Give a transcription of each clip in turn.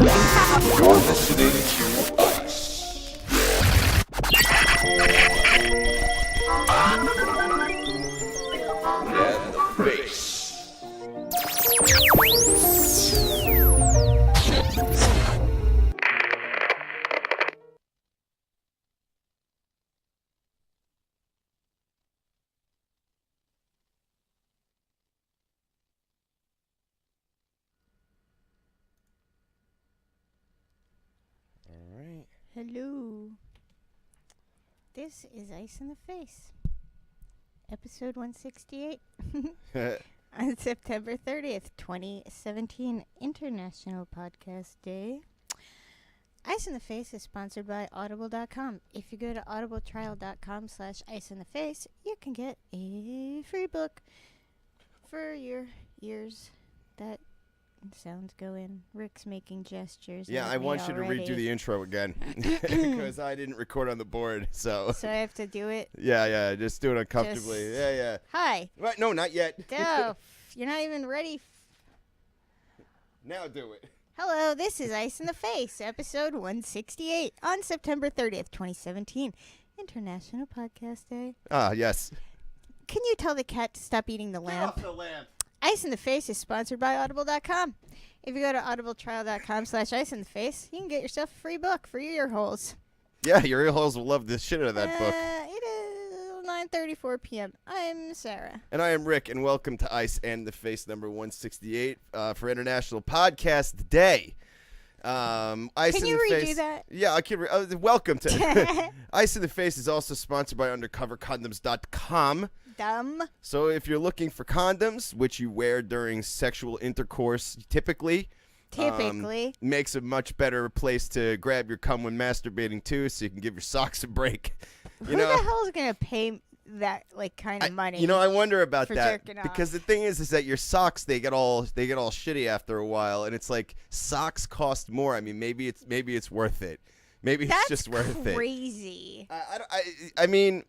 You're listening to Ice. And the Face. Hello. This is Ice in the Face, episode 168, on September 30th, 2017, International Podcast Day. Ice in the Face is sponsored by Audible.com. If you go to audibletrial.com/iceintheface, you can get a free book for your ears. That sounds go in. Rick's making gestures. Yeah, I want you to redo the intro again because I didn't record on the board. So I have to do it. Yeah, just do it uncomfortably. Yeah. Hi. Right? No, not yet. No, you're not even ready. Now do it. Hello, this is Ice in the Face, episode 168 on September 30th, 2017, International Podcast Day. Ah, yes. Can you tell the cat to stop eating the lamp? Get off the lamp. Ice in the Face is sponsored by Audible.com. If you go to audibletrial.com/iceintheface, you can get yourself a free book for your ear holes. Yeah, your ear holes will love the shit out of that book. It is 9:34 p.m. I'm Sarah. And I am Rick, and welcome to Ice and the Face number 168 for International Podcast Day. Ice Can in you the redo Face, that? Yeah, I can. Welcome to Ice in the Face is also sponsored by UndercoverCondoms.com. Dumb. So if you're looking for condoms, which you wear during sexual intercourse, typically makes a much better place to grab your cum when masturbating too, so you can give your socks a break. Who the hell is gonna pay that kind of money? I wonder about for that jerking off? because the thing is that your socks they get all shitty after a while, and it's like socks cost more. I mean, maybe it's worth it. Maybe it's just worth it. Crazy. I mean,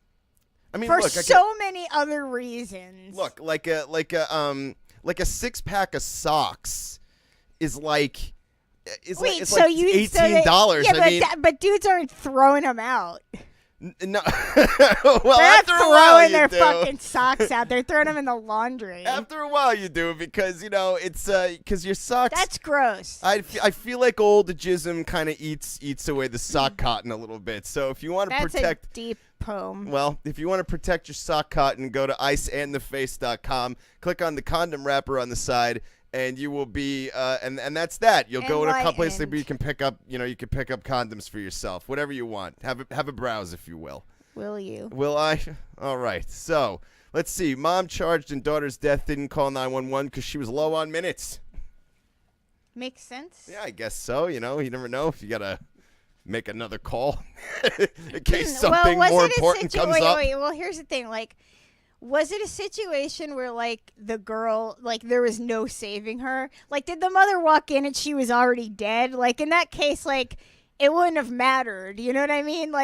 for look, many other reasons. Look, like a 6-pack of socks is like $18. But dudes aren't throwing them out. No, They're well, not after a while throwing you their do. fucking socks out. They're throwing them in the laundry. After a while you do because it's because your socks. That's gross. I feel like old jism kind of eats away the sock cotton a little bit. So if you want to protect, a deep poem. Well, if you want to protect your sock cotton, go to iceandtheface.com. Click on the condom wrapper on the side, and you will be and that's that. You'll go to a couple places where you can pick up condoms for yourself, whatever you want. Have a browse, if you will. Will you? Will I? All right. So let's see. Mom charged in daughter's death didn't call 911 because she was low on minutes. Makes sense. Yeah, I guess so. You never know if you gotta make another call in case something more important comes up. Wait. Well, here's the thing. Was it a situation where, the girl, there was no saving her? Did the mother walk in and she was already dead? In that case, it wouldn't have mattered. You know what I mean?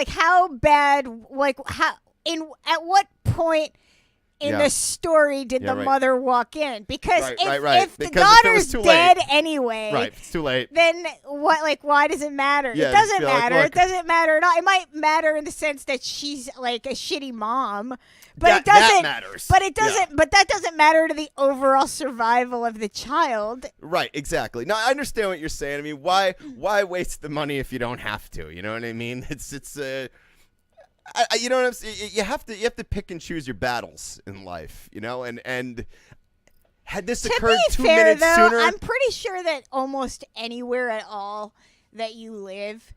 How bad, at what point in the story did the mother walk in? Because if the daughter's dead anyway, right, it's too late. Then what? Why does it matter? Yeah, it doesn't matter. look, it doesn't matter at all. It might matter in the sense that she's a shitty mom, but that, it doesn't. That matters. But it doesn't. Yeah. But that doesn't matter to the overall survival of the child. Right. Exactly. No, I understand what you're saying. I mean, why waste the money if you don't have to? You know what I mean? It's you know what I'm saying? You have to pick and choose your battles in life, and had this occurred 2 minutes sooner, I'm pretty sure that almost anywhere at all that you live,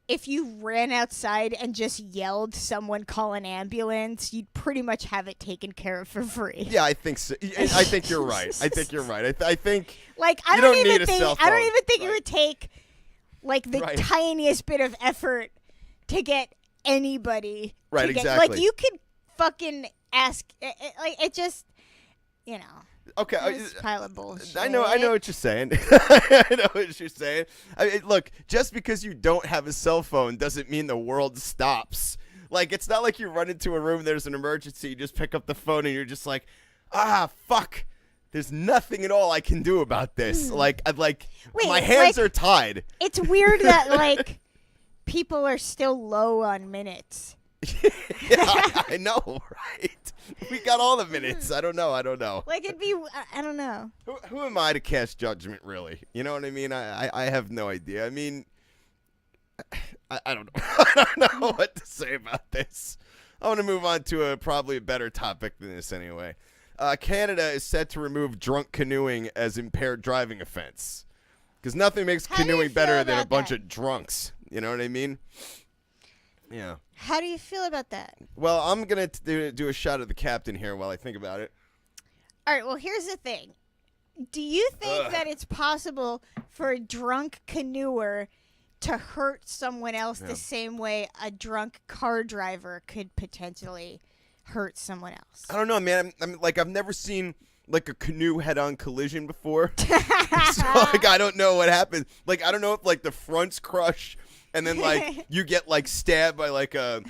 if you ran outside and just yelled someone call an ambulance, you'd pretty much have it taken care of for free. Yeah, I think so. I think you're right. I think I think I don't even think it would take the tiniest bit of effort to get anybody right, exactly. You could fucking ask it just okay, it's a pile of bullshit. I know what you're saying. I know what you're saying. Look, just because you don't have a cell phone doesn't mean the world stops. It's not like you run into a room, there's an emergency, you just pick up the phone and you're just like, fuck, There's nothing at all I can do about this. Like, Wait, my hands like- are tied. It's weird that like people are still low on minutes. Yeah, I know, right? We got all the minutes. I don't know. Like it'd be, I don't know. Who am I to cast judgment, really? You know what I mean? I have no idea. I mean, I don't know. I don't know what to say about this. I want to move on to probably a better topic than this anyway. Canada is set to remove drunk canoeing as impaired driving offense. Because nothing makes How do you canoeing feel better than a about bunch that? of drunks. You know what I mean? Yeah. How do you feel about that? Well, I'm going to do a shot at the captain here while I think about it. All right, well, here's the thing. Do you think that it's possible for a drunk canoeer to hurt someone else the same way a drunk car driver could potentially hurt someone else? I don't know, man. I'm like, I've never seen like a canoe head-on collision before. So like, I don't know what happens. Like, I don't know if like the fronts crush and then like you get like stabbed by like a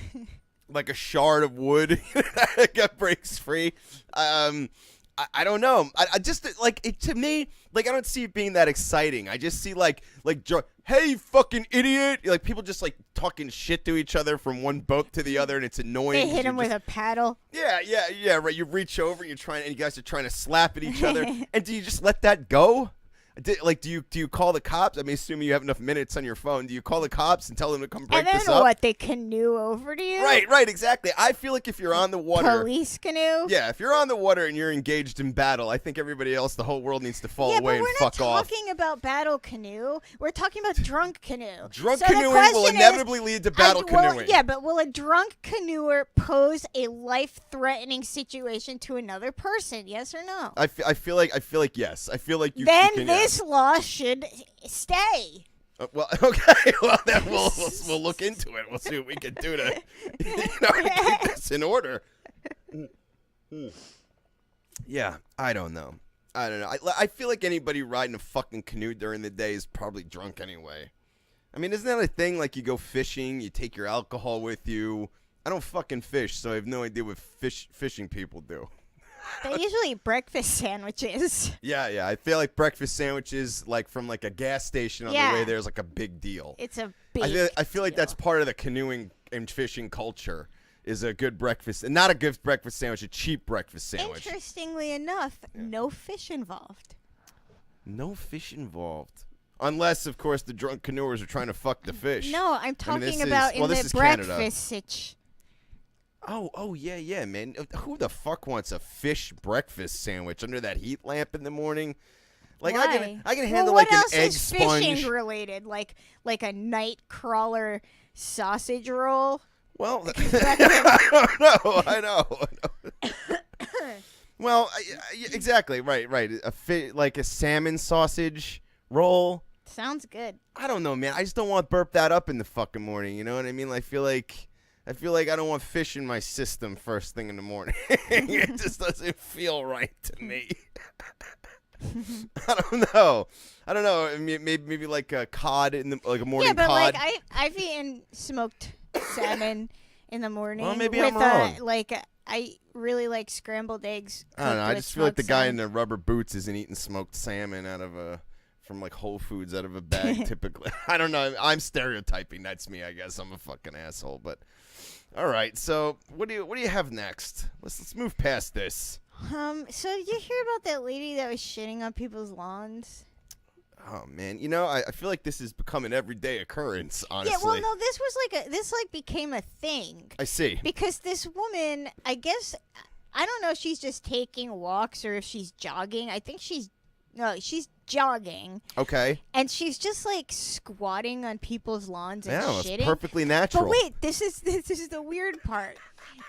shard of wood that breaks free. I don't know. I just like it to me. Like I don't see it being that exciting. I just see like hey fucking idiot, like people just like talking shit to each other from one boat to the other, and it's annoying. They hit him with a paddle. Yeah. Right. You reach over, and you guys are trying to slap at each other, and do you just let that go? Do you call the cops? I mean, assuming you have enough minutes on your phone, do you call the cops and tell them to come break And then this up? what? They canoe over to you? Right, exactly. I feel like if you're on the water, Police canoe? yeah, if you're on the water and you're engaged in battle, I think everybody else, the whole world needs to fall Yeah, away but and we're not fuck off. talking about battle canoe. We're talking about drunk canoe. Drunk So the canoeing will question is, inevitably lead to battle canoeing. Yeah, but will a drunk canoeer pose a life-threatening situation to another person? Yes or no? I feel like yes. I feel like you. Then you can, this law should stay. well, okay. Well, then we'll look into it. We'll see what we can do to keep this in order. Yeah, I don't know. I feel like anybody riding a fucking canoe during the day is probably drunk anyway. I mean, isn't that a thing? Like you go fishing, you take your alcohol with you. I don't fucking fish, so I have no idea what fishing people do. They usually eat breakfast sandwiches. Yeah. I feel like breakfast sandwiches, like from like a gas station on the way there, is like a big deal. It's a big I feel like deal. that's part of the canoeing and fishing culture. Is a good breakfast, and not a good breakfast sandwich, a cheap breakfast sandwich. Interestingly enough, no fish involved. No fish involved. Unless, of course, the drunk canoers are trying to fuck the fish. No, I'm talking this about is- well, in this the is Canada. breakfast situation. Oh, yeah, man. Who the fuck wants a fish breakfast sandwich under that heat lamp in the morning? Like Why? I can handle what like an else egg is sponge. fishing related? Like a night crawler sausage roll? Well, I know. Well, exactly, right. Like a salmon sausage roll. Sounds good. I don't know, man. I just don't want to burp that up in the fucking morning. You know what I mean? I feel like I don't want fish in my system first thing in the morning. It just doesn't feel right to me. I don't know. Maybe like a cod in the like a morning Yeah, but cod. like I've eaten smoked salmon in the morning. Well, maybe with, I'm wrong. I really like scrambled eggs. I don't know. I cooked just with feel like the smoked guy salmon. in the rubber boots isn't eating smoked salmon from like Whole Foods out of a bag typically. I don't know. I'm stereotyping. That's me, I guess. I'm a fucking asshole. But all right. So what do you have next? Let's move past this. So did you hear about that lady that was shitting on people's lawns? Oh man, I feel like this has become an everyday occurrence. Honestly. Yeah, well, no, this was this became a thing. I see. Because this woman, I guess, I don't know if she's just taking walks or if she's jogging. I think she's jogging. Okay. And she's just like squatting on people's lawns and Yeah, shitting. it's perfectly natural. But wait, this is the weird part.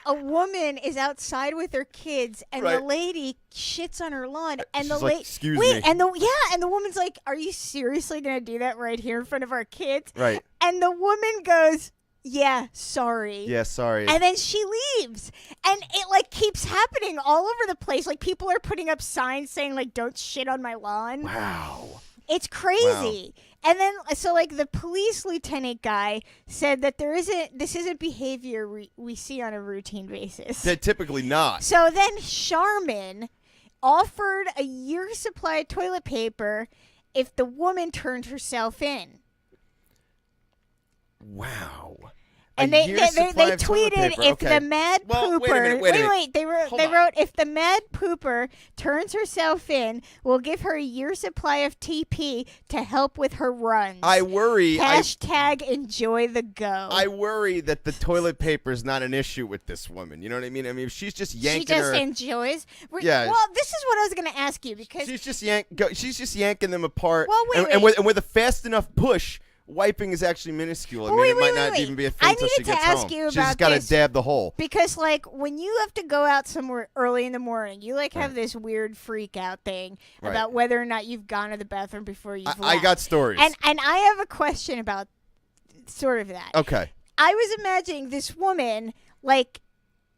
A woman is outside with her kids, and Right. the lady shits on her lawn, and She's the like, lady. "Excuse wait, me." and the woman's like, "Are you seriously gonna do that right here in front of our kids?" Right. And the woman goes, "Yeah, sorry." Yeah, sorry. And then she leaves. And it like keeps happening all over the place. Like people are putting up signs saying like don't shit on my lawn. Wow. It's crazy. And then so like the police lieutenant guy said that this isn't behavior we see on a routine basis. They're typically not. So then Charmin offered a year's supply of toilet paper if the woman turned herself in. Wow. And they tweeted if the mad pooper they wrote if the mad pooper turns herself in, we'll give her a year's supply of TP to help with her runs. I worry. Hashtag enjoy the go. I worry that the toilet paper is not an issue with this woman. You know what I mean? I mean, if she's just yanking her. She just enjoys. Yeah. Well, this is what I was going to ask you because she's just yanking them apart. Well, wait. And with a fast enough push. Wiping is actually minuscule. I mean, it might not even be a thing until she gets home. She's just got to dab the hole. Because, like, when you have to go out somewhere early in the morning, you, like, have this weird freak out thing about whether or not you've gone to the bathroom before you've left. I got stories. And I have a question about sort of that. Okay. I was imagining this woman, like,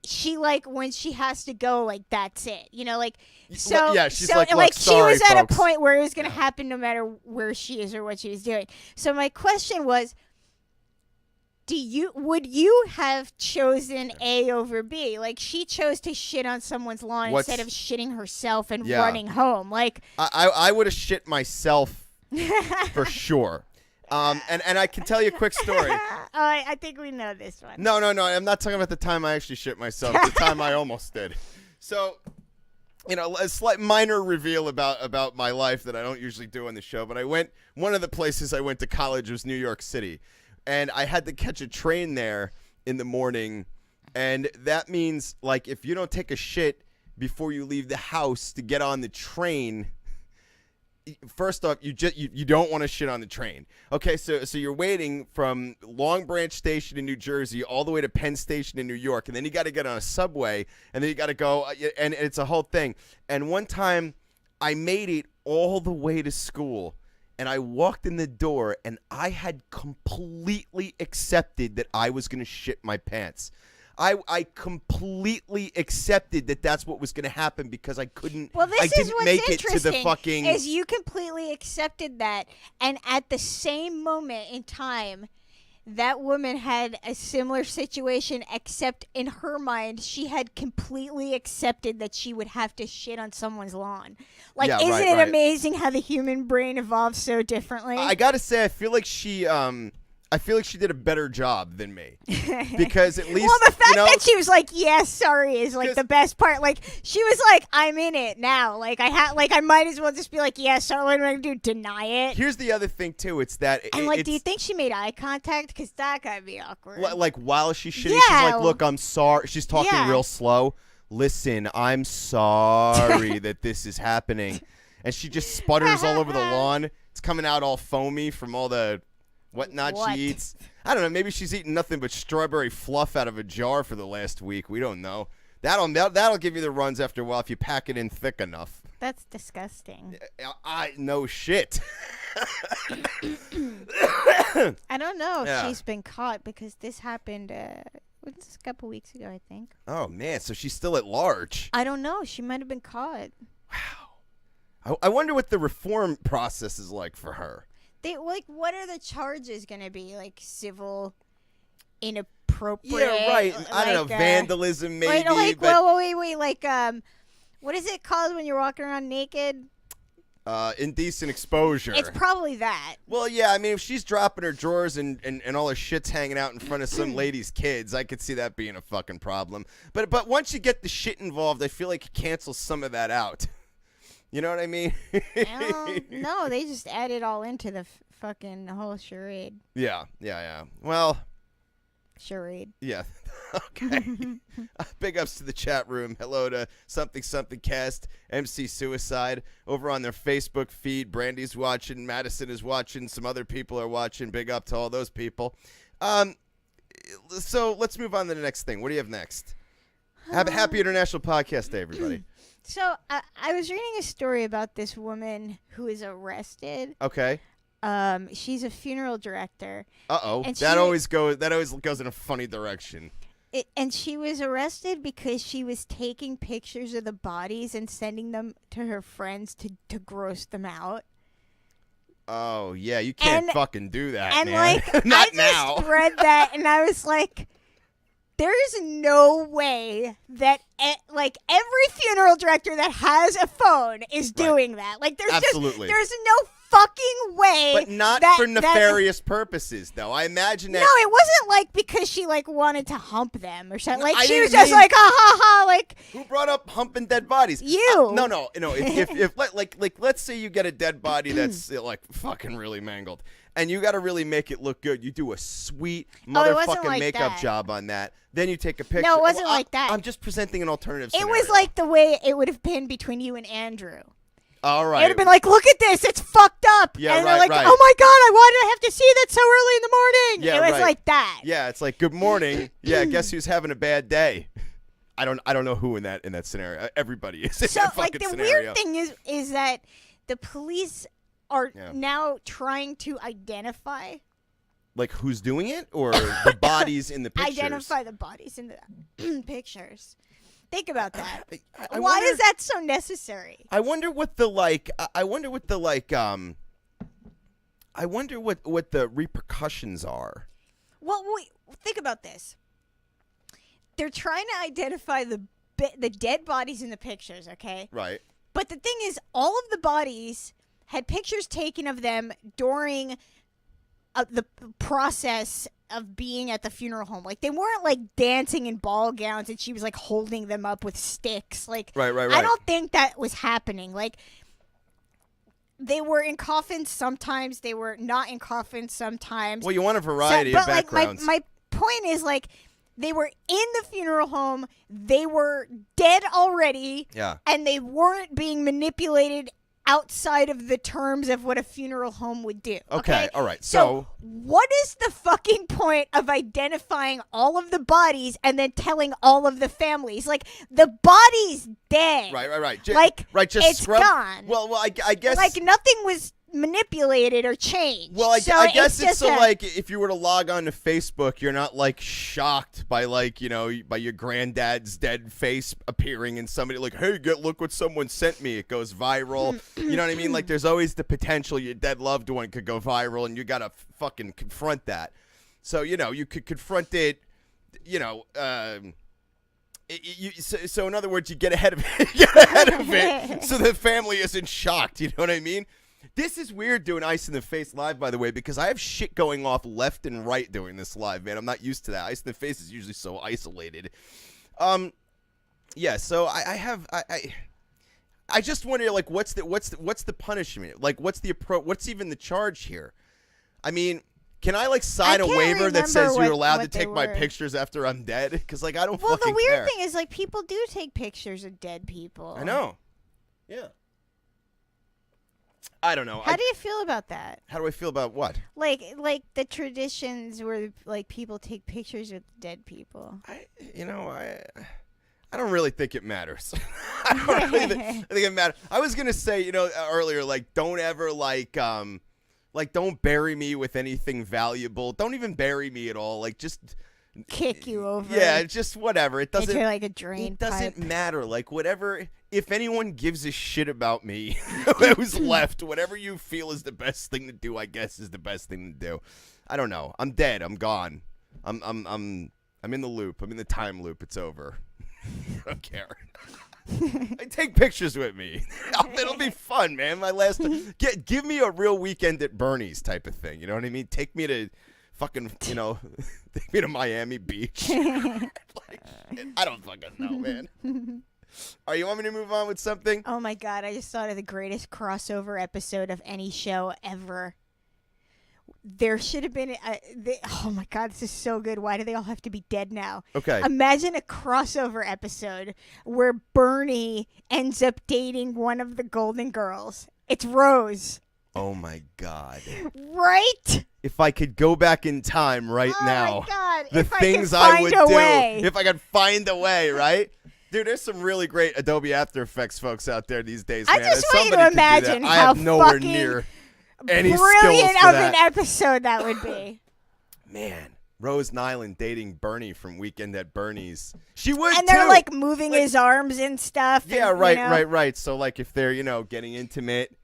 she, like, when she has to go, like, that's it. You know, like... So, yeah, she's so, like, look, she sorry, was at folks. a point where it was going to happen no matter where she is or what she was doing. So my question was, would you have chosen A over B? Like, she chose to shit on someone's lawn instead of shitting herself and running home. Like, I would have shit myself for sure. And I can tell you a quick story. I think we know this one. No. I'm not talking about the time I actually shit myself. It's the time I almost did. So... You know, a slight minor reveal about my life that I don't usually do on the show, but one of the places I went to college was New York City, and I had to catch a train there in the morning, and that means, like, if you don't take a shit before you leave the house to get on the train, first off, you don't want to shit on the train. Okay, so you're waiting from Long Branch Station in New Jersey all the way to Penn Station in New York, and then you got to get on a subway, and then you got to go, and it's a whole thing. And one time, I made it all the way to school, and I walked in the door, and I had completely accepted that I was going to shit my pants. I completely accepted that that's what was going to happen because I couldn't. Well, this I is didn't what's make interesting. It to the fucking. Is you completely accepted that, and at the same moment in time, that woman had a similar situation, except in her mind, she had completely accepted that she would have to shit on someone's lawn. Like, isn't it amazing how the human brain evolves so differently? I gotta say, I feel like she did a better job than me because at least the fact that she was like, "Yes, sorry," is like the best part. Like, she was like, "I'm in it now." Like, I might as well just be like, "Yes, sorry." What am I gonna do? Deny it? Here's the other thing too. It's that. Do you think she made eye contact? Because that gotta be awkward. Like while she's shitting, she's like, "Look, I'm sorry." She's talking real slow. Listen, I'm sorry that this is happening, and she just sputters all over the lawn. It's coming out all foamy from all the. What she eats. I don't know. Maybe she's eating nothing but strawberry fluff out of a jar for the last week. We don't know. That'll give you the runs after a while if you pack it in thick enough. That's disgusting. No shit. I don't know if she's been caught because this happened a couple weeks ago, I think. Oh, man. So she's still at large. I don't know. She might have been caught. Wow. I wonder what the reform process is like for her. What are the charges going to be? Like, civil inappropriate? Yeah, right. I don't know. Vandalism, maybe. Wait. Like, what is it called when you're walking around naked? Indecent exposure. It's probably that. Well, yeah. I mean, if she's dropping her drawers and all her shit's hanging out in front of some lady's kids, I could see that being a fucking problem. But once you get the shit involved, I feel like it cancels some of that out. You know what I mean? No, they just add it all into the fucking whole charade. Yeah. Well. Charade. Yeah. Okay. Big ups to the chat room. Hello to Something Cast, MC Suicide. Over on their Facebook feed, Brandy's watching, Madison is watching, some other people are watching. Big up to all those people. So let's move on to the next thing. What do you have next? Have a happy International Podcast Day, everybody. So I was reading a story about this woman who is arrested. Okay. She's a funeral director. Uh-oh. That always goes in a funny direction. And she was arrested because she was taking pictures of the bodies and sending them to her friends to gross them out. Oh, yeah. You can't fucking do that, and man. like, Not I just now. read that and I was like, there is no way that like every funeral director that has a phone is doing that. Like there's Absolutely. there's no fucking way. But not for nefarious purposes, though. I imagine that. No, it wasn't like because she like wanted to hump them or something. Like I she was didn't just mean- like ha ha ha. Like Who brought up humping dead bodies? You. No. If like let's say you get a dead body that's like fucking really mangled, and you got to really make it look good. You do a sweet it wasn't motherfucking like makeup that. job on that. Then you take a picture. No, it wasn't Well, like that. I'm just presenting an alternative it scenario. was like the way it would have been between you and Andrew. All right. It would have been like, look at this, it's fucked up. Yeah, and they're right, like, right. oh my god, I wanted to have to see that so early in the morning. Yeah, it was right. like that. Yeah, it's like good morning. Yeah, guess who's having a bad day? I don't know who in that scenario. Everybody is in So that like fucking the scenario. weird thing is that the police are now trying to identify Like who's doing it, or the bodies in the pictures? identify the bodies in the pictures. Think about that. I Why wonder- is that so necessary? I wonder what the I wonder what the repercussions are. Well, wait, think about this. They're trying to identify the dead bodies in the pictures, okay? Right. But the thing is, all of the bodies had pictures taken of them during the process of being at the funeral home. Like, they weren't, like, dancing in ball gowns and she was, like, holding them up with sticks. Like, Right. I don't think that was happening. Like, they were in coffins sometimes. They were not in coffins sometimes. Well, you want a variety of backgrounds. Like, my point is, like, they were in the funeral home. They were dead already. Yeah. And they weren't being manipulated outside of the terms of what a funeral home would do. Okay, all right. So what is the fucking point of identifying all of the bodies and then telling all of the families? Like, the body's dead. Right. Like, Just it's scrub. gone. Well, I guess. Like, nothing was manipulated or changed. Well, I guess it's just so like if you were to log on to Facebook, you're not like shocked by like by your granddad's dead face appearing in somebody like, hey, look what someone sent me. It goes viral. You know what I mean? Like there's always the potential your dead loved one could go viral, and you gotta fucking confront that. So you could confront it. So in other words, you get ahead of it, so the family isn't shocked. You know what I mean? This is weird doing Ice in the Face live, by the way, because I have shit going off left and right doing this live, man. I'm not used to that. Ice in the Face is usually so isolated. Yeah. So I just wonder, like, what's the punishment? Like, what's the approach? What's even the charge here? I mean, can I like sign a waiver that says you're allowed to take my pictures after I'm dead? Because like I don't Well, fucking the weird care. thing is, like, people do take pictures of dead people. I know. Yeah. I don't know. How do you feel about that? How do I feel about what? Like the traditions where like people take pictures with dead people. I don't really think it matters. I don't really think it matters. I was gonna say, earlier, like, don't ever like don't bury me with anything valuable. Don't even bury me at all. Like, just kick you over. Yeah, just whatever. It doesn't. Into like a drain. It doesn't pipe. matter. Like, whatever. If anyone gives a shit about me, who's left, whatever you feel is the best thing to do, I guess, is the best thing to do. I don't know. I'm dead. I'm gone. I'm in the loop. I'm in the time loop. It's over. I don't care. I take pictures with me. It'll be fun, man. Give me a real weekend at Bernie's type of thing. You know what I mean? Take me to fucking, take me to Miami Beach. Like, I don't fucking know, man. All right, you want me to move on with something? Oh my god, I just thought of the greatest crossover episode of any show ever. There should have been oh my god, this is so good. Why do they all have to be dead now? Okay. Imagine a crossover episode where Bernie ends up dating one of the Golden Girls. It's Rose. Oh my god. Right? If I could go back in time right now. Oh my god. The if things I, I would find a do. way. If I could find a way, right? Dude, there's some really great Adobe After Effects folks out there these days, man. I just If want you to somebody could do that, imagine I how have nowhere fucking near any brilliant skills for of that. an episode that would be. Man, Rose Nyland dating Bernie from Weekend at Bernie's. She would, And they're too. like moving his arms and stuff. Yeah, and, right. So like if they're, getting intimate.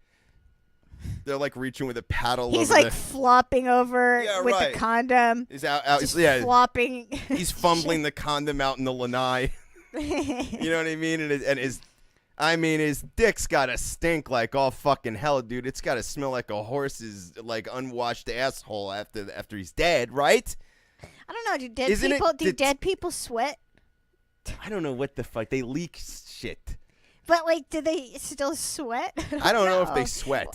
They're like reaching with a paddle. He's over like flopping over with right. the condom. He's out. Just Yeah, flopping. he's fumbling the condom out in the lanai. You know what I mean? And his dick's gotta stink like all fucking hell, dude. It's gotta smell like a horse's like unwashed asshole after he's dead, right? I don't know. Do dead people sweat? I don't know what the fuck. They leak shit. But like, do they still sweat? I don't know if they sweat.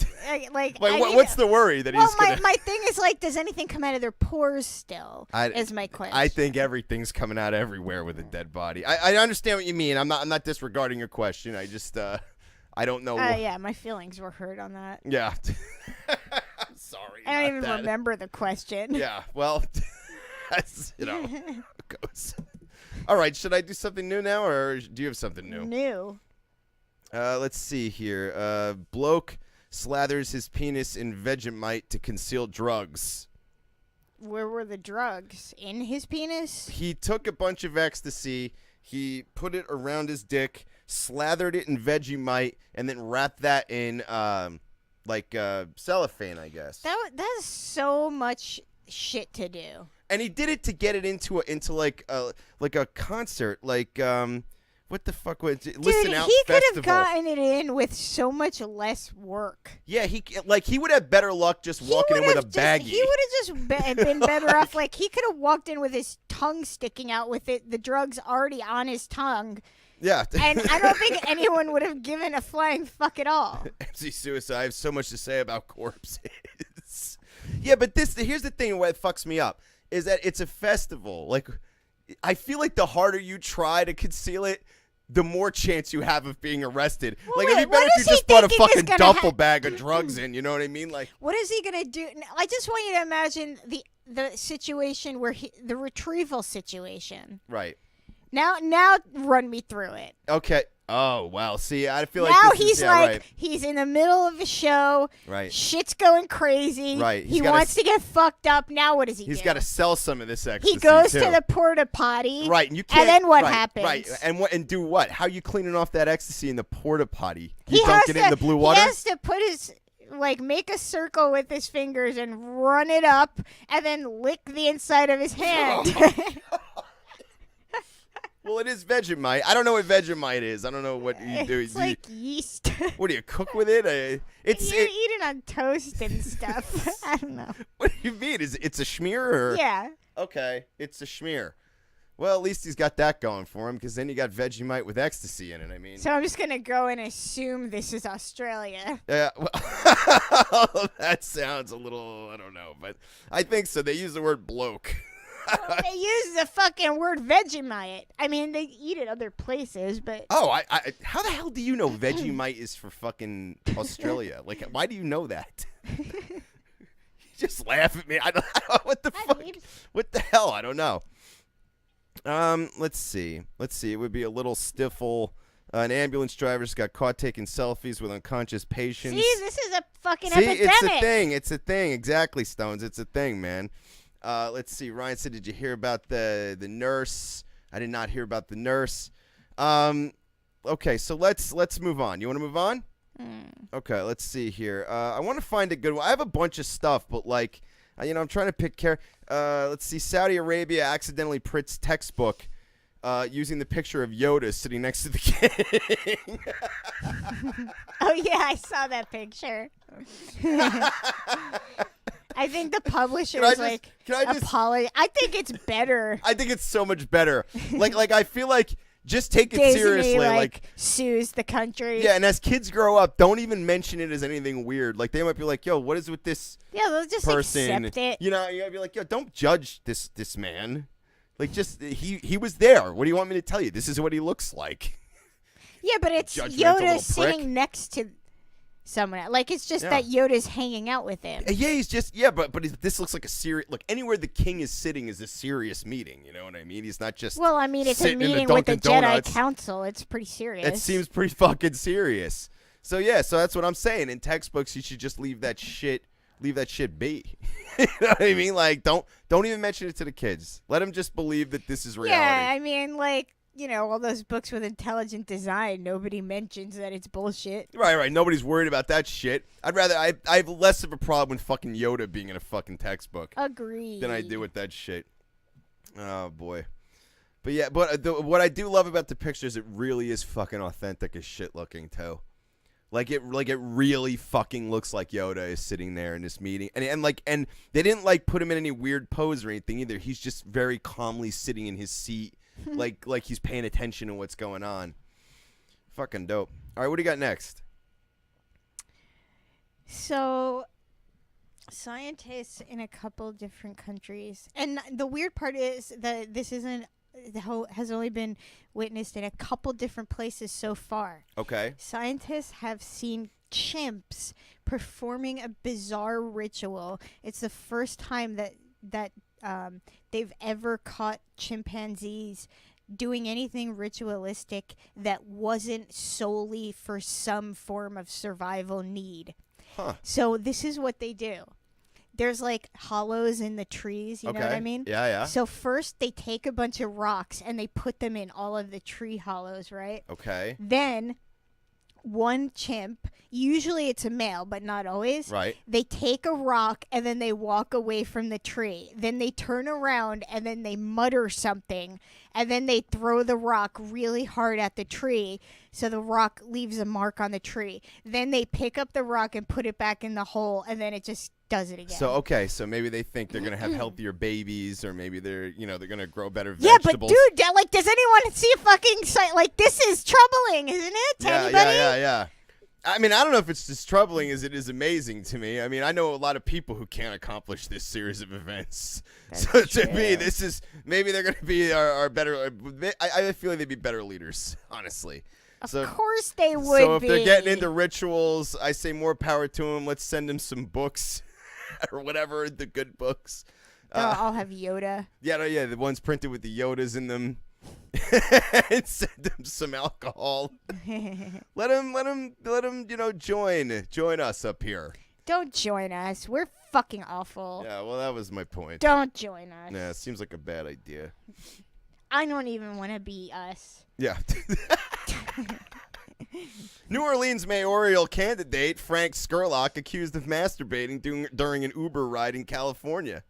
What's the worry that he's gonna... my thing is like, does anything come out of their pores still? Is my question. I think everything's coming out everywhere with a dead body. I understand what you mean. I'm not disregarding your question. I just I don't know. Yeah, my feelings were hurt on that. Yeah. I'm sorry. I don't even remember the question. Yeah. Well, that's it goes. All right. Should I do something new now, or do you have something new? New. Let's see here. Bloke slathers his penis in Vegemite to conceal drugs. Where were the drugs? In his penis? He took a bunch of ecstasy. He put it around his dick, slathered it in Vegemite, and then wrapped that in cellophane, I guess. That is so much shit to do. And he did it to get it into a concert, what the fuck was it? Listen Out he Festival. Could have gotten it in with so much less work. Yeah, he would have better luck just walking in with a baggie. He would have just been better off. Like, he could have walked in with his tongue sticking out with the drugs already on his tongue. Yeah. And I don't think anyone would have given a flying fuck at all. MC Suicide, I have so much to say about corpses. Yeah, but here's the thing what fucks me up is that it's a festival. Like, I feel like the harder you try to conceal it, the more chance you have of being arrested. Well, it'd be better if you just brought a fucking duffel bag of drugs in. You know what I mean? Like, what is he gonna do? I just want you to imagine the situation where the retrieval situation. Right. Now run me through it. Okay. Oh, wow. See, I feel like now right. He's in the middle of a show. Right. Shit's going crazy. Right. He wants to get fucked up. Now what does he do? He's got to sell some of this ecstasy. He goes to the porta potty. Right. And you can't. And then what happens? Right. And do what? How are you cleaning off that ecstasy in the porta potty? You dunking it in the blue water? He has to put his make a circle with his fingers and run it up, and then lick the inside of his hand. Well, it is Vegemite. I don't know what Vegemite is. I don't know what you do. It's like yeast. What do you cook with it? You eat it on toast and stuff. I don't know. What do you mean? It's a schmear? Or? Yeah. Okay, it's a schmear. Well, at least he's got that going for him, because then you got Vegemite with ecstasy in it. I mean. So I'm just gonna go and assume this is Australia. Yeah. Well, that sounds a little. I don't know, but I think so. They use the word bloke. They use the fucking word Vegemite. I mean, they eat it other places, but... Oh, how the hell do you know Vegemite is for fucking Australia? Like, why do you know that? You just laugh at me. I don't what the fuck? What the hell? I don't know. Let's see. It would be a little stiffle. An ambulance driver's got caught taking selfies with unconscious patients. See, this is a fucking epidemic. It's a thing. Exactly, Stones. It's a thing, man. Let's see. Ryan said, "Did you hear about the nurse?" I did not hear about the nurse. Okay, so let's move on. You want to move on? Okay, let's see here. I want to find a good one. I have a bunch of stuff, but I'm trying to pick care. Let's see. Saudi Arabia accidentally prints textbook using the picture of Yoda sitting next to the king. Oh yeah, I saw that picture. I think the publisher is apologize. I think it's better. I think it's so much better. I feel like just take it Disney, seriously. Sues the country. Yeah, and as kids grow up, don't even mention it as anything weird. Like, they might be like, "Yo, what is with this?" Yeah, they'll just person? Accept it. You gotta be like, "Yo, don't judge this man. Like, just he was there. What do you want me to tell you? This is what he looks like." Yeah, but it's Yoda sitting next to someone. Like, it's just that Yoda's hanging out with him. Yeah, he's just but this looks like a serious. Look, anywhere the king is sitting is a serious meeting. You know what I mean? He's not just. Well, I mean, it's a meeting with the Jedi Council. It's pretty serious. It seems pretty fucking serious. So yeah, so that's what I'm saying. In textbooks, you should just leave that shit be. You know what I mean? Like, don't even mention it to the kids. Let them just believe that this is reality. Yeah, I mean, all those books with intelligent design, nobody mentions that it's bullshit. Right. Nobody's worried about that shit. I have less of a problem with fucking Yoda being in a fucking textbook Agreed. than I do with that shit. Oh, boy. But yeah, what I do love about the pictures, it really is fucking authentic as shit looking, too. Like it really fucking looks like Yoda is sitting there in this meeting, and they didn't like put him in any weird pose or anything either. He's just very calmly sitting in his seat, like he's paying attention to what's going on. Fucking dope. All right, what do you got next? So, scientists in a couple different countries, and the weird part is that this has only been witnessed in a couple different places so far. Okay. Scientists have seen chimps performing a bizarre ritual. It's the first time that they've ever caught chimpanzees doing anything ritualistic that wasn't solely for some form of survival need. Huh. So this is what they do. There's like hollows in the trees, you know what I mean? Yeah. So first they take a bunch of rocks and they put them in all of the tree hollows, right? Okay. Then one chimp, usually it's a male, but not always. Right. They take a rock and then they walk away from the tree. Then they turn around and then they mutter something. And then they throw the rock really hard at the tree so the rock leaves a mark on the tree. Then they pick up the rock and put it back in the hole, and then it just does it again. So maybe they think they're gonna have healthier babies, or maybe they're gonna grow better Yeah, vegetables. but dude, does anyone see a fucking site? Like, this is troubling, isn't it? To anybody? Yeah. I mean, I don't know if it's as troubling as it is amazing to me. I mean, I know a lot of people who can't accomplish this series of events. So to me, this is maybe they're going to be our better. I feel like they'd be better leaders, honestly. Of course they would be. So if they're getting into rituals, I say more power to them. Let's send them some books or whatever, the good books. I'll have Yoda. Yeah, the ones printed with the Yodas in them. And send them some alcohol. let them join us up here. Don't join us. We're fucking awful. Yeah, well, that was my point. Don't join us. Yeah, it seems like a bad idea. I don't even want to be us. Yeah. New Orleans mayoral candidate Frank Skurlock accused of masturbating during an Uber ride in California.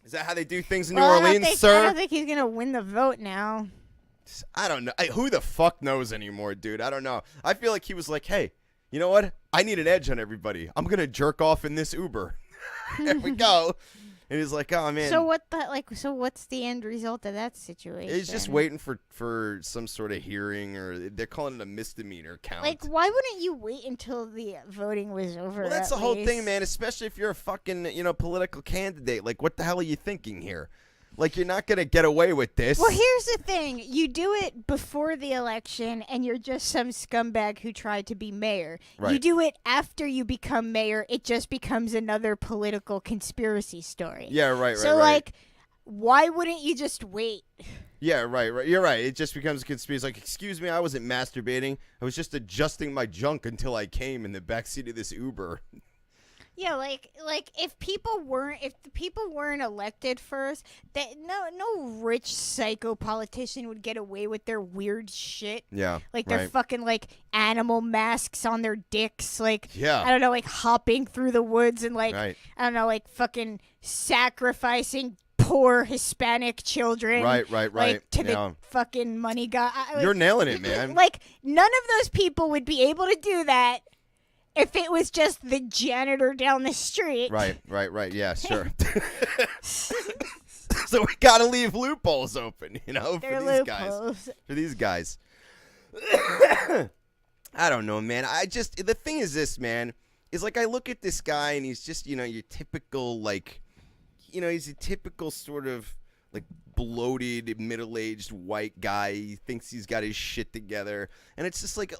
Is that how they do things in New Orleans, sir? I don't think he's going to win the vote now. I don't know. Who the fuck knows anymore, dude? I don't know. I feel like he was like, hey, you know what? I need an edge on everybody. I'm going to jerk off in this Uber. There we go. And he's like, oh, man. So what's the end result of that situation? He's just waiting for some sort of hearing, or they're calling it a misdemeanor count. Like, why wouldn't you wait until the voting was over? Well, that's the whole thing, man, especially if you're a fucking, political candidate. Like, what the hell are you thinking here? Like, you're not going to get away with this. Well, here's the thing. You do it before the election, and you're just some scumbag who tried to be mayor. Right. You do it after you become mayor. It just becomes another political conspiracy story. Yeah, right. So, like, why wouldn't you just wait? Yeah, right. You're right. It just becomes a conspiracy. Like, excuse me, I wasn't masturbating. I was just adjusting my junk until I came in the backseat of this Uber. Yeah, like if the people weren't elected first, that no rich psycho politician would get away with their weird shit. Yeah, like their right. fucking like animal masks on their dicks, like yeah. I don't know, like hopping through the woods and like right. I don't know, like fucking sacrificing poor Hispanic children. Right. Like to the fucking money guy. You're nailing it, man. Like none of those people would be able to do that. If it was just the janitor down the street. Right. Yeah, sure. So we got to leave loopholes open, for these guys. I don't know, man. The thing is this, man, is like I look at this guy and he's just, your typical, like, he's a typical sort of, like, bloated, middle-aged white guy. He thinks he's got his shit together. And it's just like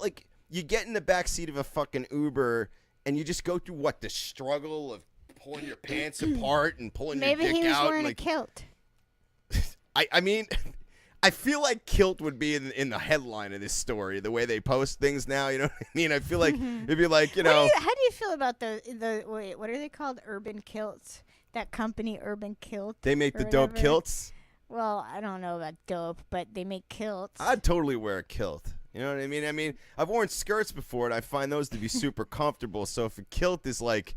you get in the backseat of a fucking Uber, and you just go through, the struggle of pulling your pants apart and pulling your dick out. Maybe he was wearing like, a kilt. I mean, I feel like kilt would be in the headline of this story, the way they post things now, you know what I mean? I feel like it'd be like, How do you feel about what are they called? Urban Kilts. That company, Urban Kilt. They make the dope kilts? Well, I don't know about dope, but they make kilts. I'd totally wear a kilt. You know what I mean? I mean, I've worn skirts before, and I find those to be super comfortable. So if a kilt is like,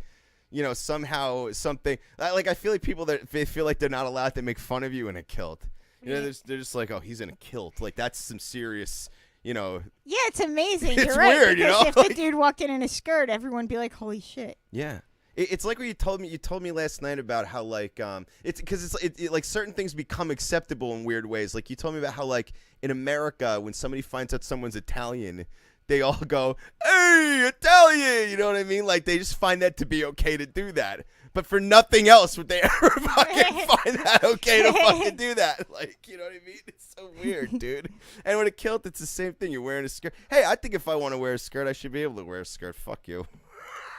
you know, somehow something like I feel like people that they feel like they're not allowed to make fun of you in a kilt. You know, they're just like, oh, he's in a kilt. Like that's some serious, you know. Yeah, it's amazing. It's You're right. weird, because you know? if the dude walked in a skirt, everyone would be like, holy shit. Yeah. It's like what you told me. You told me last night about how like it's because it's like certain things become acceptable in weird ways. Like you told me about how like in America when somebody finds out someone's Italian, they all go, "Hey, Italian!" You know what I mean? Like they just find that to be okay to do that. But for nothing else would they ever fucking find that okay to fucking do that. Like, you know what I mean? It's so weird, dude. And with a kilt, it's the same thing. You're wearing a skirt. Hey, I think if I want to wear a skirt, I should be able to wear a skirt. Fuck you.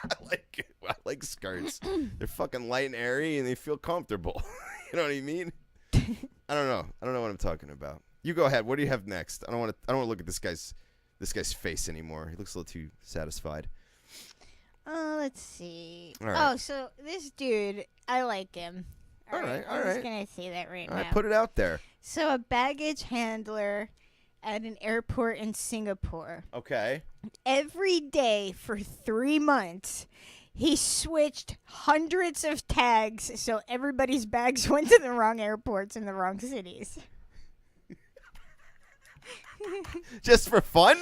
I like skirts. They're fucking light and airy, and they feel comfortable. You know what I mean? I don't know. I don't know what I'm talking about. You go ahead. What do you have next? I don't want to look at this guy's face anymore. He looks a little too satisfied. Let's see. All right. Oh, so this dude, I like him. All right. I'm just gonna say that right All now. right, put it out there. So a baggage handler at an airport in Singapore. Okay. Every day for 3 months, he switched hundreds of tags so everybody's bags went to the wrong airports in the wrong cities. Just for fun?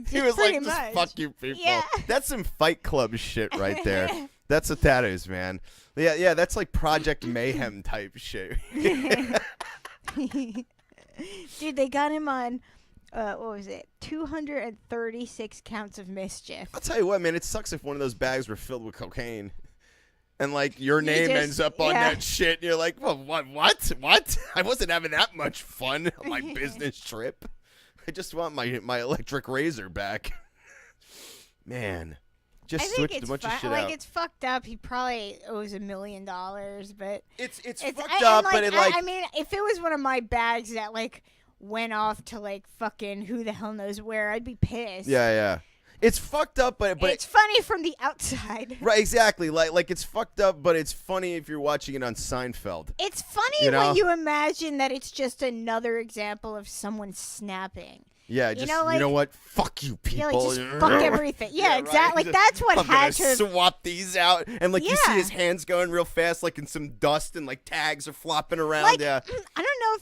He was like, pretty just much. fuck you people. Yeah. That's some Fight Club shit right there. That's what that is, man. Yeah, that's like Project Mayhem type shit. Dude, they got him on, what was it? 236 counts of mischief. I'll tell you what, man, it sucks if one of those bags were filled with cocaine. And, like, your name ends up on that shit. And you're like, well, what? I wasn't having that much fun on my business trip. I just want my electric razor back. Man. Just switched a bunch of shit out. It's fucked up. He probably owes $1 million, but it's fucked up, but it, like... I mean, if it was one of my bags that, like, went off to, like, fucking who the hell knows where, I'd be pissed. Yeah. It's fucked up, but it's funny from the outside. Right, exactly. Like it's fucked up, but it's funny if you're watching it on Seinfeld. It's funny when you imagine that it's just another example of someone snapping. Yeah, just you know what? Fuck you, people. Yeah, like, just fuck everything. Yeah, exactly. Right? like that's what I'm had gonna to swap these out, and like you see his hands going real fast, like in some dust, and like tags are flopping around. Like, yeah. I don't know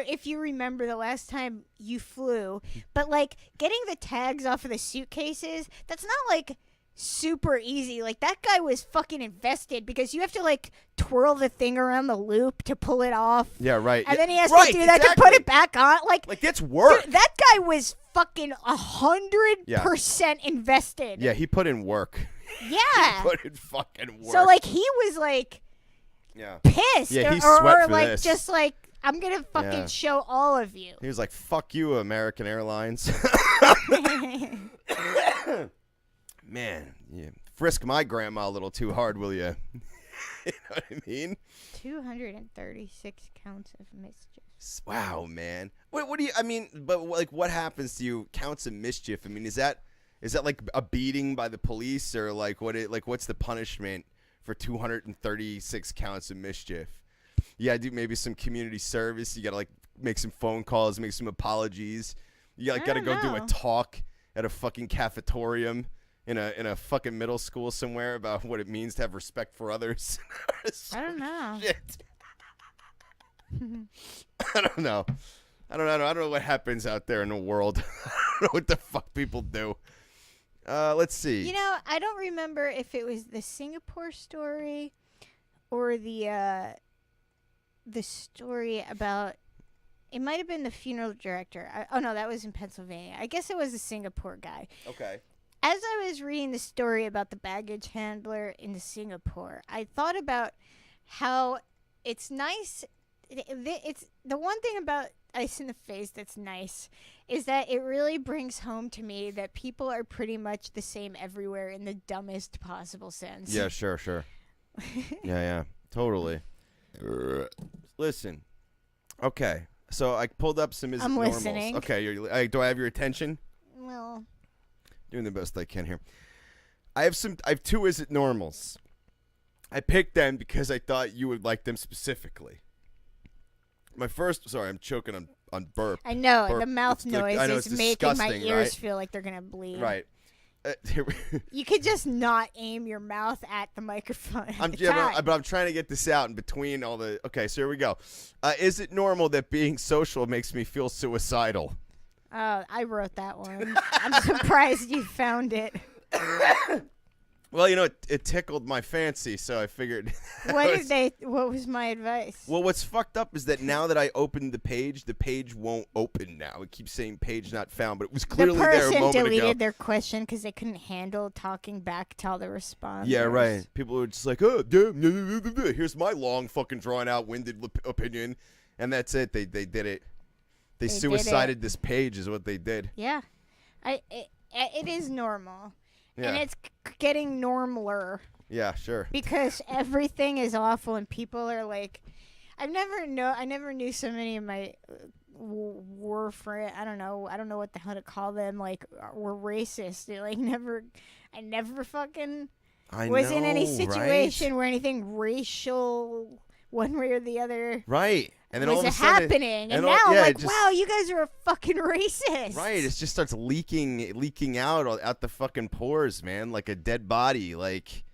if you remember the last time you flew, but like getting the tags off of the suitcases, that's not like super easy. Like that guy was fucking invested because you have to like twirl the thing around the loop to pull it off. Yeah, right. And then he has to do that to put it back on. Like that's work. Dude, that guy was fucking 100% invested. Yeah, he put in work. Yeah. He put in fucking work. So like he was like pissed. Yeah, he or sweat for like this. just like I'm gonna fucking show all of you. He was like, "Fuck you, American Airlines." Man, you frisk my grandma a little too hard, will you? You know what I mean? 236 counts of mischief. Wow, man. What do you? I mean, but like, what happens to you? Counts of mischief. I mean, is that like a beating by the police, or like what's the punishment for 236 counts of mischief? You gotta do maybe some community service. You gotta like make some phone calls, make some apologies. You gotta go do a talk at a fucking cafetorium in a fucking middle school somewhere about what it means to have respect for others. I don't know. Shit. I don't know. I don't know what happens out there in the world. I don't know what the fuck people do. Let's see. You know, I don't remember if it was the Singapore story or the story about. It might have been the funeral director. Oh no, that was in Pennsylvania. I guess it was the Singapore guy. Okay. As I was reading the story about the baggage handler in Singapore, I thought about how it's nice. It's the one thing about Ice in the Face that's nice is that it really brings home to me that people are pretty much the same everywhere in the dumbest possible sense. Yeah, sure. yeah, totally. Listen. Okay. So I pulled up some I'm normals. listening. Okay, do I have your attention? Well, doing the best I can here. I have 2 Is It Normals. I picked them because I thought you would like them specifically. Sorry, I'm choking on burp. I know Burp. the mouth It's like- noise I know, is it's making my disgusting, ears right? feel like they're gonna bleed. Right. You could just not aim your mouth at the microphone. But I'm trying to get this out in between all the. Okay, so here we go. Is it normal that being social makes me feel suicidal? I wrote that one. I'm surprised you found it. Well, it tickled my fancy, so I figured. What was my advice? Well, what's fucked up is that now that I opened the page won't open now. It keeps saying page not found, but it was clearly there a person moment deleted ago. their question because they couldn't handle talking back to all the responders. Yeah, right. People were just like, oh, here's my long fucking drawn out winded opinion, and that's it. They did it. They suicided this page is what they did. Yeah, it is normal. Yeah. And it's getting normaler Yeah, sure. because everything is awful and people are like, I never knew so many of my war friends. I don't know what the hell to call them. Like, were racist. They're like I never fucking was in any situation where anything racial, one way or the other. Right. And then was all of a sudden, happening, and now I'm like, wow, you guys are a fucking racist. Right, it just starts leaking out the fucking pores, man, like a dead body. Like,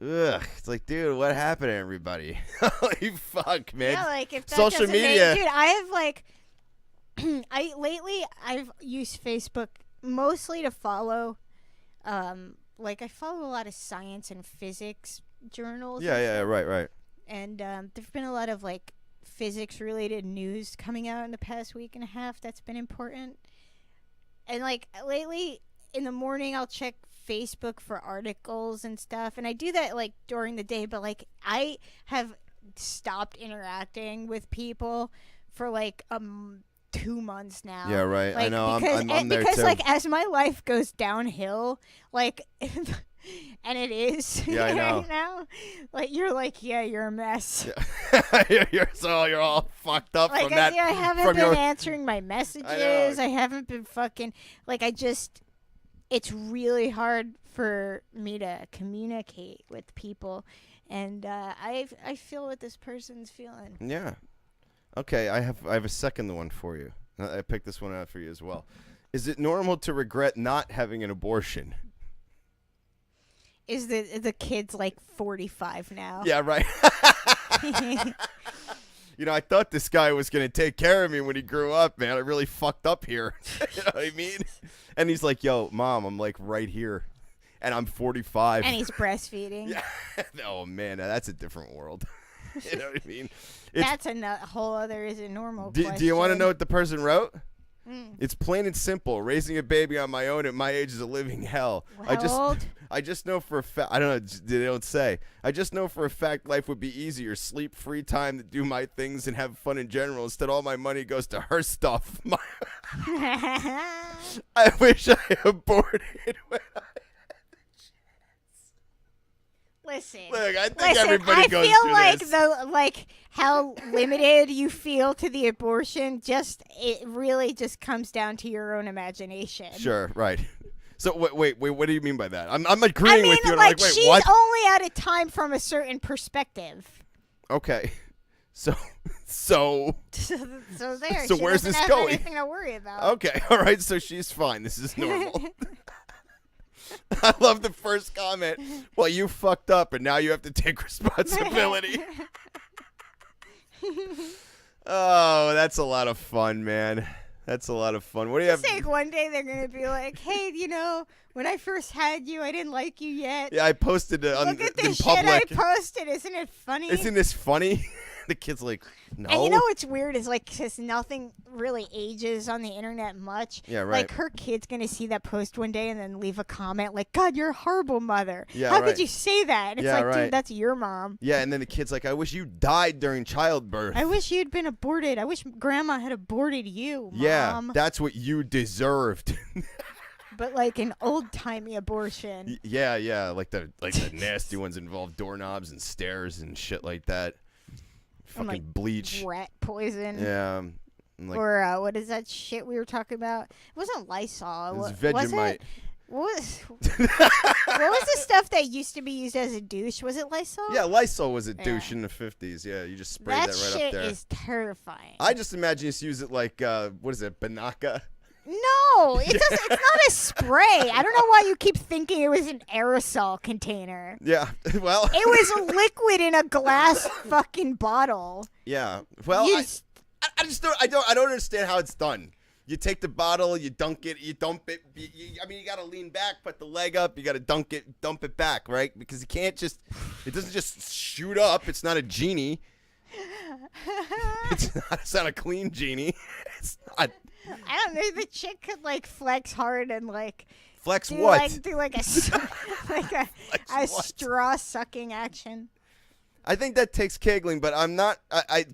ugh, it's like, dude, what happened to everybody? Holy fuck, man. Yeah, like if that social doesn't media, dude, I have like, I've used Facebook mostly to follow, like I follow a lot of science and physics journals. Yeah, right. And there've been a lot of like physics related news coming out in the past week and a half that's been important. And like lately in the morning I'll check Facebook for articles and stuff, and I do that like during the day, but like I have stopped interacting with people for like 2 months now. Yeah, right. Like, I know. because, I'm there because too. like as my life goes downhill, like and it is Yeah, I know. right now, like you're a mess. Yeah. you're all fucked up Like from that. I haven't from been your, answering my messages. I I haven't been fucking like it's really hard for me to communicate with people, and I feel what this person's feeling. Yeah. Okay, I have a second one for you. I picked this one out for you as well. Is it normal to regret not having an abortion? Is the kid's like 45 now? Yeah, right. I thought this guy was going to take care of me when he grew up, man. I really fucked up here. You know what I mean? And he's like, yo, Mom, I'm like right here. And I'm 45. And he's breastfeeding. Yeah. Oh, man, that's a different world. You know what I mean? That's a whole other is it normal question. Do you want to know what the person wrote? Mm. It's plain and simple. Raising a baby on my own at my age is a living hell. How old? I just know for a fact. I don't know. They don't say. I just know for a fact life would be easier. Sleep, free time to do my things and have fun in general. Instead, all my money goes to her stuff. I wish I aborted when I. Listen. Look, I think everybody goes feel through like this. how limited you feel to the abortion. It really just comes down to your own imagination. Sure, right. So wait. What do you mean by that? I'm agreeing with you. And Like I'm like, wait, she's what? only at a time from a certain perspective. Okay. So So there. So she where's doesn't this have going? anything to worry about. Okay, all right. So she's fine. This is normal. I love the first comment. Well, you fucked up, and now you have to take responsibility. Oh, that's a lot of fun, man. That's a lot of fun. What do you have? Like one day they're gonna be like, "Hey, when I first had you, I didn't like you yet. Yeah, I posted it Look at in this shit public. I posted. Isn't it funny? Isn't this funny?" The kid's like, "No." And you know what's weird is like, because nothing really ages on the internet much. Yeah, right. Like her kid's gonna see that post one day and then leave a comment like, "God, you're a horrible mother. Yeah, How right. could you say that?" And it's Yeah, like, right. dude, that's your mom. Yeah, and then the kid's like, "I wish you died during childbirth." I wish you'd been aborted. I wish Grandma had aborted you, Mom. Yeah, that's what you deserved. But like an old timey abortion. Yeah, like the nasty ones involve doorknobs and stairs and shit like that. Fucking And, like, bleach. Rat poison. Yeah. And, like, Or what is that shit we were talking about? It wasn't Lysol. it was Was Vegemite. it? What was the stuff that used to be used as a douche? Was it Lysol? Yeah, Lysol was a douche in the 50s. Yeah, you just sprayed that right shit up there. is terrifying. I just imagine you just use it like, what is it, Banaka? No, it doesn't. It's not a spray. I don't know why you keep thinking it was an aerosol container. Yeah, well. It was liquid in a glass fucking bottle. Yeah, well, I just don't understand how it's done. You take the bottle, you dunk it, you dump it. I mean, you got to lean back, put the leg up. You got to dump it back, right? Because you can't just. It doesn't just shoot up. It's not a genie. It's not a clean genie. It's not. I don't know. The chick could like flex hard and like. Flex do what? Like, do like a straw sucking action. I think that takes kegling, but I'm not.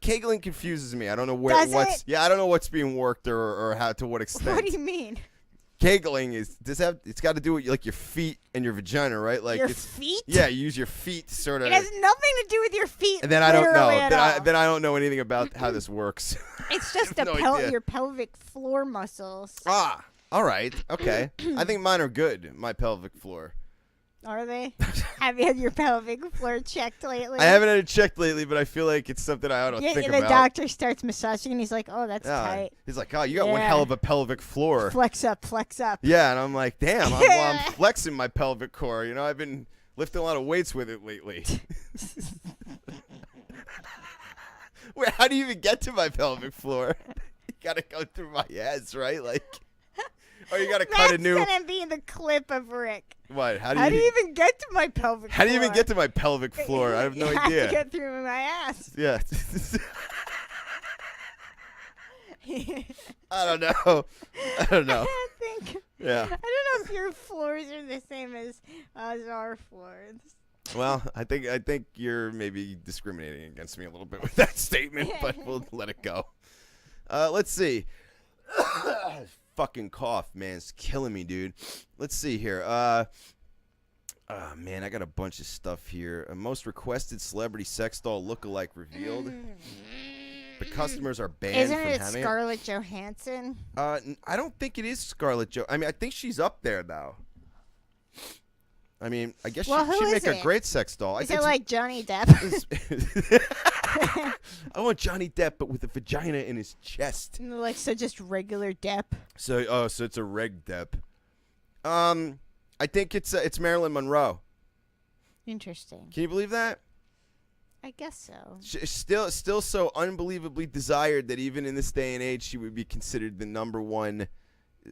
Kegling confuses me. I don't know Does what's. it? Yeah, I don't know what's being worked or how to what extent. What do you mean? Kegling it's got to do with like your feet and your vagina, right? Like your feet? Yeah, you use your feet sort of. It has nothing to do with your feet. And then I don't know. At all. Then I don't know anything about how this works. It's just your pelvic floor muscles. Ah, all right, okay. I think mine are good. My pelvic floor. Are they? Have you had your pelvic floor checked lately? I haven't had it checked lately, but I feel like it's something I ought to think about. The doctor starts massaging, and he's like, "Oh, that's tight." He's like, "Oh, you got one hell of a pelvic floor." Flex up, flex up. Yeah, and I'm like, "Damn, I'm flexing my pelvic core. You know, I've been lifting a lot of weights with it lately." Wait, how do you even get to my pelvic floor? You gotta go through my ass, right? Like, or you gotta cut a new. That's gonna be the clip of Rick. What? How do you even get to my pelvic floor? How do you even get to my pelvic floor? I have no idea. You have to get through my ass. Yeah. I don't know. I think. Yeah. I don't know if your floors are the same as our floors. Well, I think you're maybe discriminating against me a little bit with that statement, but we'll let it go. Let's see. Fucking cough, man. It's killing me, dude. Let's see here. Man, I got a bunch of stuff here. Most requested celebrity sex doll lookalike revealed. The customers are banned Isn't from it having Scarlett Johansson? I don't think it is Scarlett Jo. I mean, I think she's up there, though. I mean, I guess she'd make a great sex doll. Is it like Johnny Depp? I want Johnny Depp, but with a vagina in his chest. Like, so just regular Depp? So it's a reg Depp. I think it's Marilyn Monroe. Interesting. Can you believe that? I guess so. She's still so unbelievably desired that even in this day and age, she would be considered the number one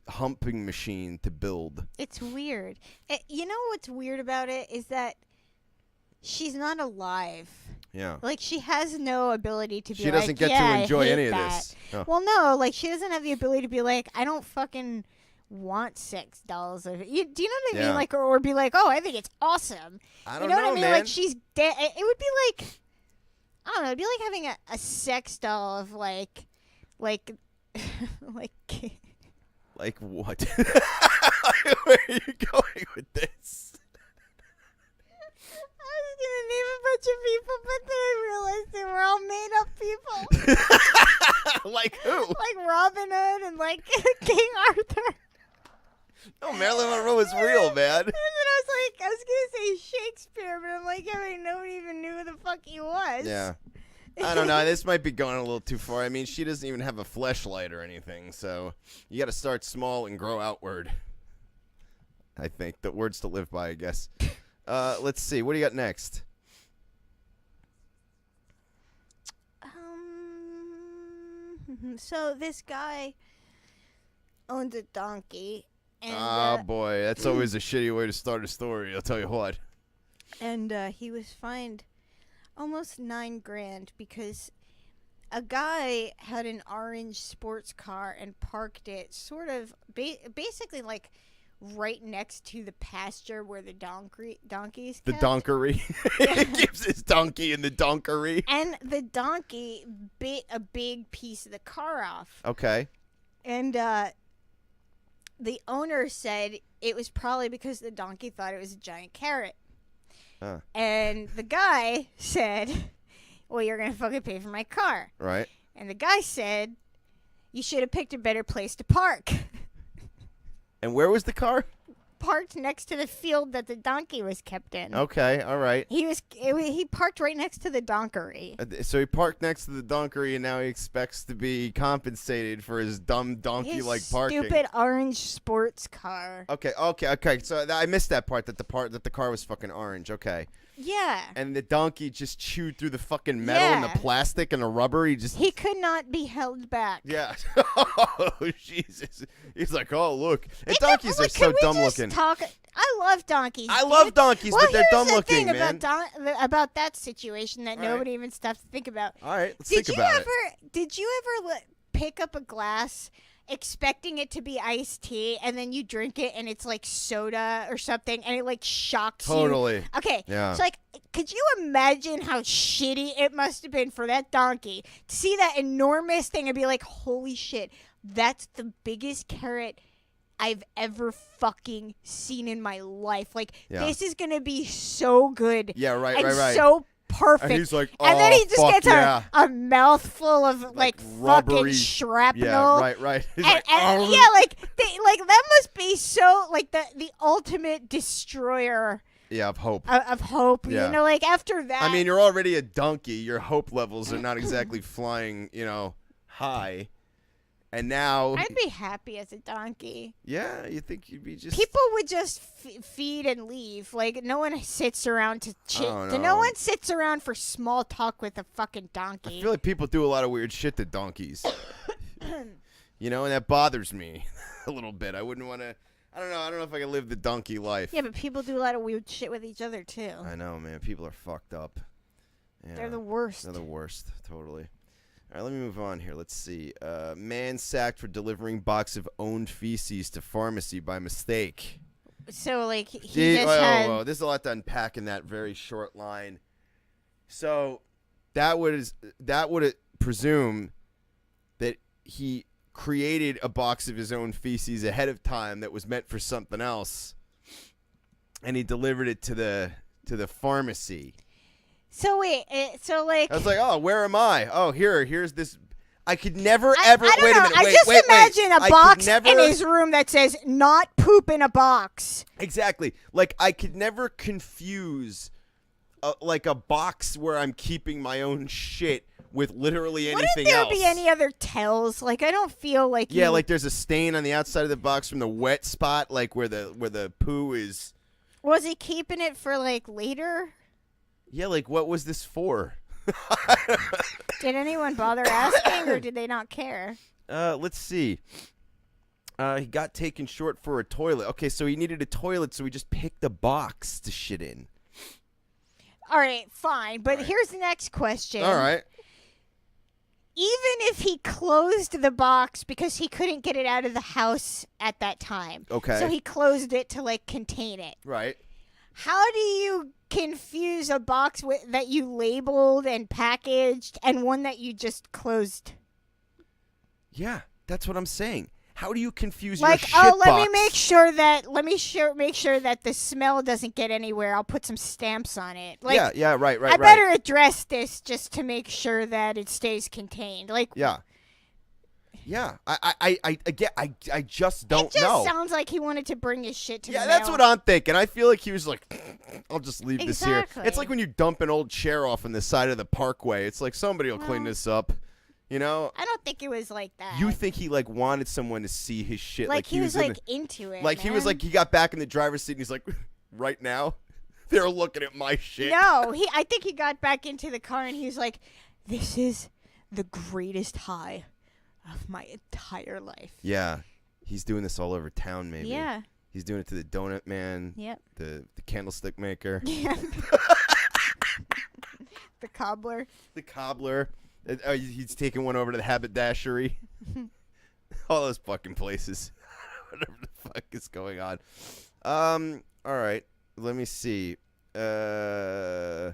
humping machine to build. It's weird. You know what's weird about it is that she's not alive. Yeah. Like, she has no ability to be She doesn't get to enjoy any of this. Oh. Well, no, like, she doesn't have the ability to be like, I don't fucking want sex dolls. Do you know what I mean? Like, or be like, oh, I think it's awesome. I don't know what I mean? man. Like, she's dead. It would be like, I don't know, it'd be like having a sex doll of like like what? Where are you going with this? I was gonna name a bunch of people, but then I realized they were all made up people. Like who? Like Robin Hood and like King Arthur. No, Marilyn Monroe is real, man. And then I was gonna say Shakespeare, but I'm like, nobody even knew who the fuck he was. Yeah. I don't know. This might be going a little too far. I mean, she doesn't even have a fleshlight or anything, so you got to start small and grow outward. I think the words to live by, I guess. Let's see. What do you got next? So this guy owned a donkey. And, oh boy, that's always a shitty way to start a story. I'll tell you what. And he was fined almost $9,000 because a guy had an orange sports car and parked it sort of basically like right next to the pasture where the donkeys the kept. donkery. He keeps his donkey in the donkery. And the donkey bit a big piece of the car off. Okay. And the owner said it was probably because the donkey thought it was a giant carrot. And the guy said, well, you're going to fucking pay for my car. Right. And the guy said, you should have picked a better place to park. And where was the car? parked next to the field that the donkey was kept in. Okay, all right. He parked right next to the donkery. So he parked next to the donkery, and now he expects to be compensated for his dumb donkey-like parking. Stupid orange sports car. Okay. So I missed that part that the car was fucking orange. Okay. Yeah. And the donkey just chewed through the fucking metal and the plastic and the rubber. He could not be held back. Yeah. Oh, Jesus. He's like, oh, look. And donkeys are so dumb looking. I love donkeys. I love donkeys, but they're dumb looking, man. About that situation that nobody even stops to think about. All right, let's think about it. Did you ever pick up a glass expecting it to be iced tea, and then you drink it and it's like soda or something, and it like shocks you? Totally. Okay. Yeah. So like, could you imagine how shitty it must have been for that donkey to see that enormous thing and be like, holy shit, that's the biggest carrot I've ever fucking seen in my life. Like, this is gonna be so good. Yeah, right. So perfect. And he's like, oh, and then he just gets yeah. a mouthful of like rubbery, fucking shrapnel. Yeah, right. He's and, like, and yeah, like that must be so like the ultimate destroyer. Yeah, of hope. Of hope. Yeah. You know, like after that. I mean, you're already a donkey. Your hope levels are not exactly flying, high. And now I'd be happy as a donkey. Yeah, you think you'd be just... People would just feed and leave. Like, no one sits around to chit. Oh, no. No one sits around for small talk with a fucking donkey. I feel like people do a lot of weird shit to donkeys. And that bothers me a little bit. I wouldn't want to... I don't know if I can live the donkey life. Yeah, but people do a lot of weird shit with each other, too. I know, man. People are fucked up. Yeah, they're the worst. They're the worst, totally. All right, let me move on here. Let's see. Man sacked for delivering box of owned feces to pharmacy by mistake. So, like, he just had... Whoa. There's a lot to unpack in that very short line. So, that would presume that he created a box of his own feces ahead of time that was meant for something else, and he delivered it to the pharmacy. So wait, so like I was like, oh, where am I? Oh, here's this. I could never ever. I don't wait know. a minute. I Wait, just wait, imagine wait. a box in his room that says "not poop in a box." Exactly. Like I could never confuse, like a box where I'm keeping my own shit with literally anything else. Wouldn't there be any other tells? Like I don't feel like like there's a stain on the outside of the box from the wet spot, like where the poo is. Was he keeping it for like later? Yeah, like what was this for? Did anyone bother asking, or did they not care? Let's see. He got taken short for a toilet. Okay, so he needed a toilet, so he just picked a box to shit in. All right, fine. But here's the next question. All right. Even if he closed the box because he couldn't get it out of the house at that time. Okay. So he closed it to, like, contain it. Right. How do you confuse a box that you labeled and packaged and one that you just closed? Yeah, that's what I'm saying. How do you confuse your shit let box? make sure that the smell doesn't get anywhere. I'll put some stamps on it. Like, yeah, right. I better address this just to make sure that it stays contained. Like, yeah. I just don't know. It just sounds like he wanted to bring his shit to the mail. Yeah, that's what I'm thinking. I feel like he was like, I'll just leave this here. Exactly. It's like when you dump an old chair off on the side of the parkway. It's like somebody will clean this up. I don't think it was like that. You think he like wanted someone to see his shit? Like he was like into it. Like man. he was like he got back in the driver's seat and he's like, right now, they're looking at my shit. No, I think he got back into the car and he was like, this is the greatest high of my entire life. Yeah, he's doing this all over town. Maybe. Yeah. He's doing it to the donut man. Yep. The candlestick maker. Yeah. The cobbler. The cobbler. He's taking one over to the haberdashery. All those fucking places. Whatever the fuck is going on. All right. Let me see. Oh,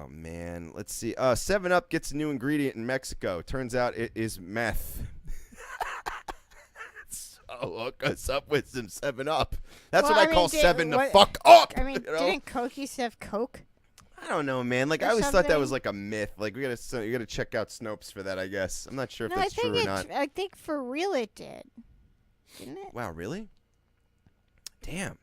man. Let's see. 7-Up gets a new ingredient in Mexico. Turns out it is meth. So hook us up with some 7-Up. That's what I call 7 to fuck up. I mean, didn't Coke used to have Coke? I don't know, man. Like, I always thought that was like a myth. Like, you gotta check out Snopes for that, I guess. I'm not sure if that's true or not. I think for real it did. Didn't it? Wow, really? Damn.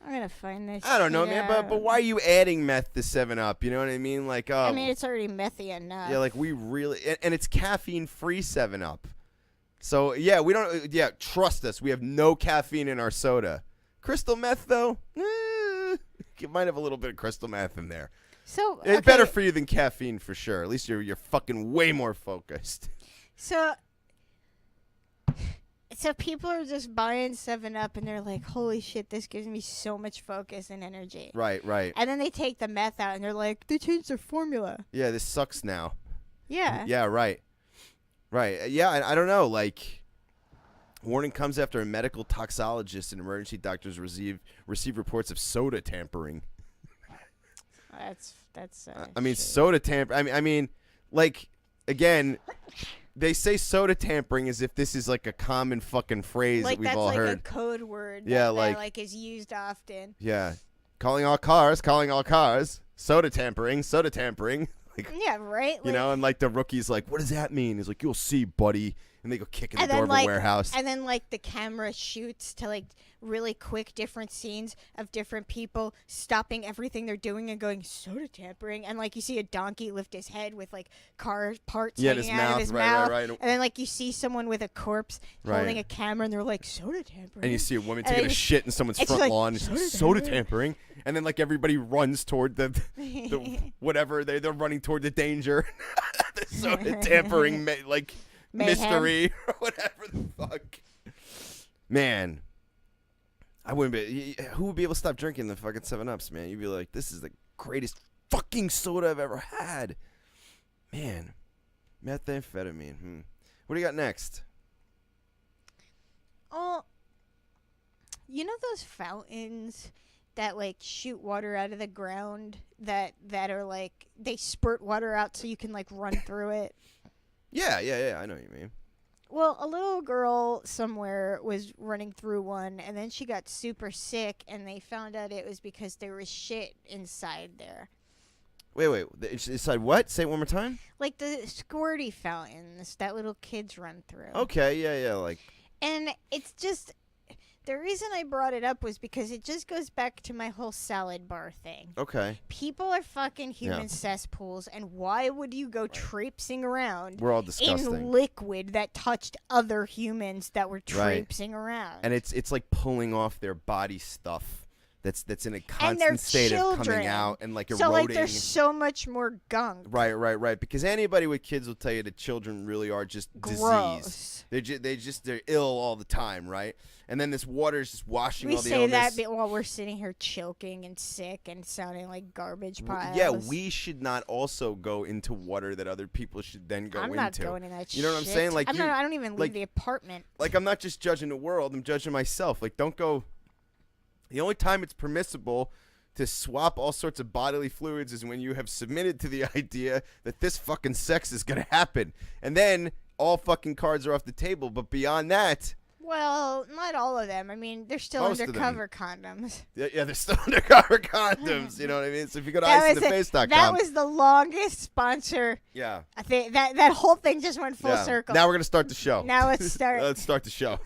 I'm gonna find this. I don't know, shit man, out. but why are you adding meth to 7-Up? You know what I mean? Like, I mean, it's already methy enough. yeah, like we really, and it's caffeine-free 7-Up. So yeah, we don't. Yeah, trust us, we have no caffeine in our soda. Crystal meth though, you might have a little bit of crystal meth in there. So It's better for you than caffeine for sure. At least you're fucking way more focused. So people are just buying 7-Up and they're like, holy shit, this gives me so much focus and energy. Right. And then they take the meth out and they're like, they changed their formula. Yeah, this sucks now. Yeah. Yeah, right. Yeah, I don't know. Like, warning comes after a medical toxologist and emergency doctors receive reports of soda tampering. That's. I mean, shit. soda tampering. I mean, like, again, they say soda tampering as if this is like a common fucking phrase like that we've that's all like heard. a code word. Yeah, that like is used often. Yeah, calling all cars. Soda tampering. Like, Yeah, right. you know, and like the rookie's like, what does that mean? He's like, you'll see, buddy. And they go kicking the door of a warehouse. And then like the camera shoots to like really quick different scenes of different people stopping everything they're doing and going soda tampering, and like you see a donkey lift his head with like car parts hanging out of his mouth. Right. And then like you see someone with a corpse holding a camera and they're like soda tampering. And you see a woman taking a shit in someone's front like, lawn. Soda tampering. And then like everybody runs toward the whatever they're running toward the danger. The soda tampering like Mayhem. mystery or whatever the fuck. Man, I wouldn't be. Who would be able to stop drinking the fucking 7-Ups, man? You'd be like, this is the greatest fucking soda I've ever had. Man, methamphetamine. What do you got next? Oh, you know those fountains that like shoot water out of the ground that are like they spurt water out so you can like run through it? Yeah. I know what you mean. Well, a little girl somewhere was running through one, and then she got super sick, and they found out it was because there was shit inside there. Wait. Inside what? Say it one more time. Like the squirty fountains that little kids run through. Okay, yeah, like. And it's just, the reason I brought it up was because it just goes back to my whole salad bar thing. Okay. People are fucking human cesspools, and why would you go traipsing around We're all disgusting. in liquid that touched other humans that were traipsing around? And it's like pulling off their body stuff that's in a constant they're state of coming children. out and like so eroding. like there's so much more gunk. Right. Because anybody with kids will tell you that children really are just Gross. disease. They're ill all the time, right? And then this water is just washing We all the say illness. that while we're sitting here choking and sick and sounding like garbage piles. Yeah, we should not also go into water that other people should then go I'm into. not going in that shit. You know what I'm saying? Like I don't even leave like- the apartment. Like, I'm not just judging the world, I'm judging myself. Like, don't go. The only time it's permissible to swap all sorts of bodily fluids is when you have submitted to the idea that this fucking sex is going to happen. And then all fucking cards are off the table. But beyond that. Well, not all of them. I mean, they're still Most of them. undercover condoms. Yeah, they're still undercover condoms. You know what I mean? So if you go to iceintheface.com. That was the longest sponsor. Yeah. I think that whole thing just went full circle. Now we're going to start the show. Now let's start. Let's start the show.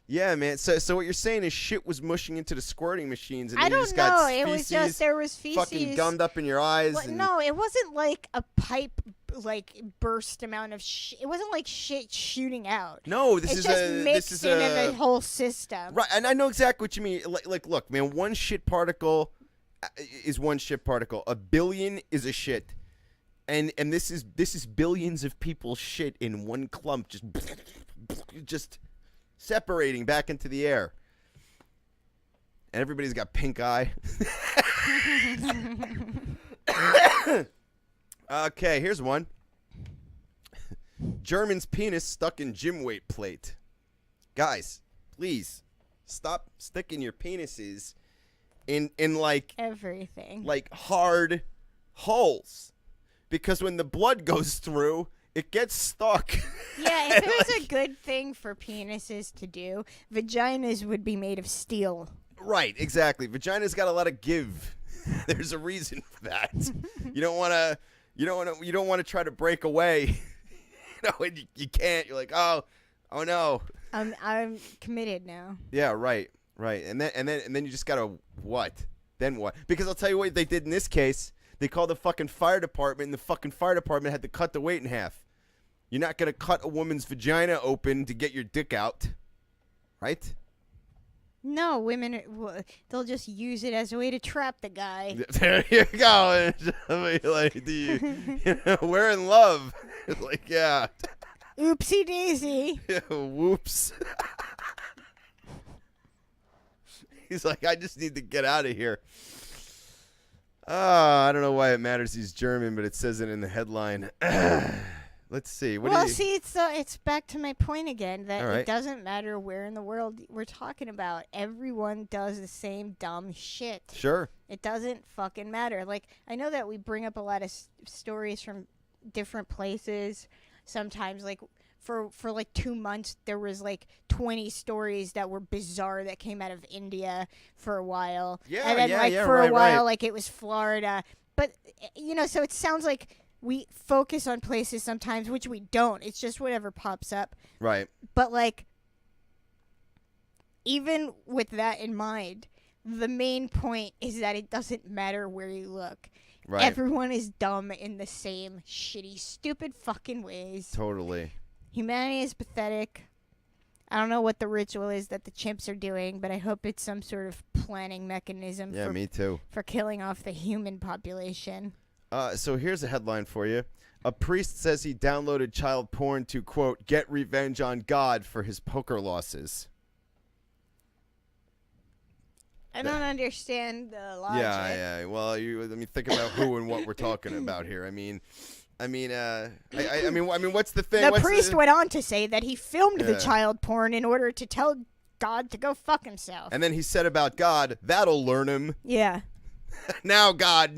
Yeah, man. So what you're saying is shit was mushing into the squirting machines, and I then you don't just know. got It was just there was feces. fucking gummed up in your eyes. Well, and no, it wasn't like a pipe like burst amount of shit. It wasn't like shit shooting out. No, It's just mixed into the whole system. Right, and I know exactly what you mean. Like, look, man, one shit particle is one shit particle. A billion is a shit, and this is billions of people's shit in one clump, just separating back into the air. And everybody's got pink eye. Okay, here's one. German's penis stuck in gym weight plate. Guys, please stop sticking your penises in like Everything. like hard holes, because when the blood goes through, it gets stuck. Yeah, if it was a good thing for penises to do, vaginas would be made of steel. Right, exactly. Vagina's got a lot of give. There's a reason for that. You don't want to try to break away. And you can't. You're like, oh no. I'm committed now. Yeah, right. And then you just gotta what? Then what? Because I'll tell you what they did in this case. They called the fucking fire department, and the fucking fire department had to cut the weight in half. You're not gonna cut a woman's vagina open to get your dick out, right? No, women, they'll just use it as a way to trap the guy. There you go. Like, we're in love. Like, yeah. Oopsie daisy. Whoops. He's like, I just need to get out of here. I don't know why it matters he's German, but it says it in the headline. Let's see. It's back to my point again that right. It doesn't matter where in the world we're talking about. Everyone does the same dumb shit. Sure. It doesn't fucking matter. Like, I know that we bring up a lot of stories from different places. Sometimes, like, for like 2 months, there was like 20 stories that were bizarre that came out of India for a while. Yeah, and then, for a while, like, it was Florida. But, so it sounds like we focus on places sometimes, which we don't. It's just whatever pops up. Right. But, like, even with that in mind, the main point is that it doesn't matter where you look. Right. Everyone is dumb in the same shitty, stupid fucking ways. Totally. Humanity is pathetic. I don't know what the ritual is that the chimps are doing, but I hope it's some sort of planning mechanism me too. For killing off the human population. So here's a headline for you. A priest says he downloaded child porn to, quote, get revenge on God for his poker losses. I don't understand the logic. Yeah. Well, let me think about who and what we're talking about here. I mean, what's the thing? The priest went on to say that he filmed the child porn in order to tell God to go fuck himself. And then he said about God, that'll learn him. Yeah. Now God.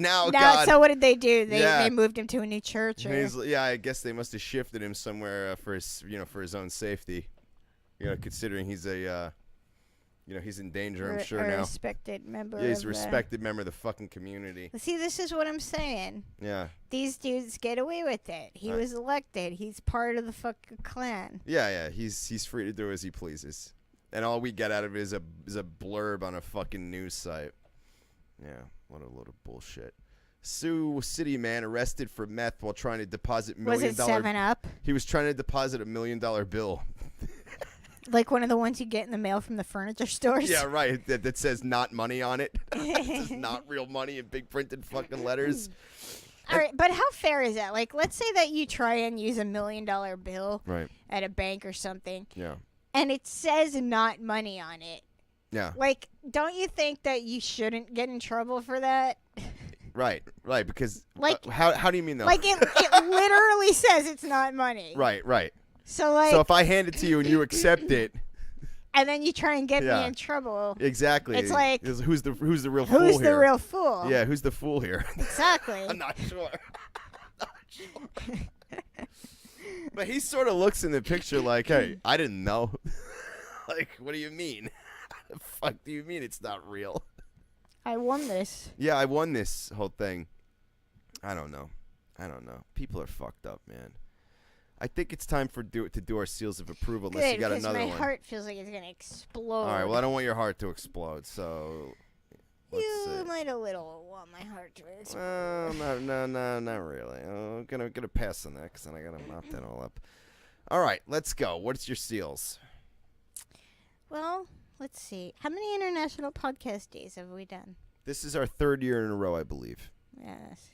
So what did they do? They moved him to a new church. I guess they must have shifted him somewhere for his own safety. Considering he's he's in danger. I'm sure now. Respected member. Yeah, he's a respected member of the fucking community. See, this is what I'm saying. Yeah. These dudes get away with it. He was elected. He's part of the fucking clan. Yeah. He's free to do as he pleases, and all we get out of it is a blurb on a fucking news site. Yeah, what a load of bullshit. Sioux City man arrested for meth while trying to deposit $1 million. Was it 7-Up? He was trying to deposit $1 million bill. Like one of the ones you get in the mail from the furniture stores? Yeah, right. That says not money on it. It says not real money in big printed fucking letters. All right, but how fair is that? Like, let's say that you try and use $1 million bill at a bank or something. Yeah. And it says not money on it. Yeah. Like, don't you think that you shouldn't get in trouble for that? Right, because how do you mean though? Like it literally says it's not money. Right. So if I hand it to you and you accept it, and then you try and get me in trouble. Exactly. It's like who's the real fool here? Who's the real fool? Yeah, who's the fool here? Exactly. I'm not sure. But he sort of looks in the picture like, hey, I didn't know. Like, what do you mean? The fuck do you mean it's not real? I won this. Yeah, I won this whole thing. I don't know. People are fucked up, man. I think it's time to do our seals of approval. Unless you got another one. My heart feels like it's gonna explode. All right. Well, I don't want your heart to explode. So you might a little want my heart to explode. No, not really. I'm gonna pass on that because then I gotta mop that all up. All right, let's go. What's your seals? Well, let's see. How many international podcast days have we done? This is our 3rd year in a row, I believe. Yes.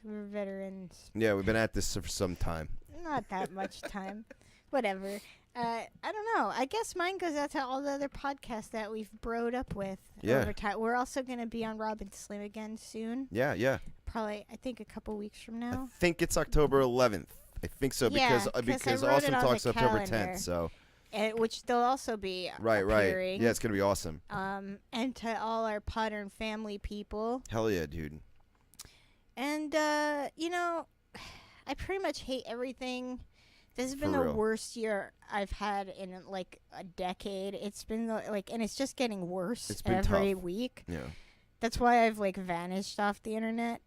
We're veterans. Yeah, we've been at this for some time. Not that much time. Whatever. I don't know. I guess mine goes out to all the other podcasts that we've broed up with over time. We're also going to be on Rob and Slim again soon. Yeah. Probably, I think, a couple weeks from now. I think it's October 11th. I think so because Awesome Talk's October 10th. So. Which they'll also be right. appearing. Yeah, it's going to be awesome. And to all our Podern family people. Hell yeah, dude. And, I pretty much hate everything. This has been the worst year I've had in like a decade. It's been and it's just getting worse every week. Yeah. That's why I've vanished off the internet.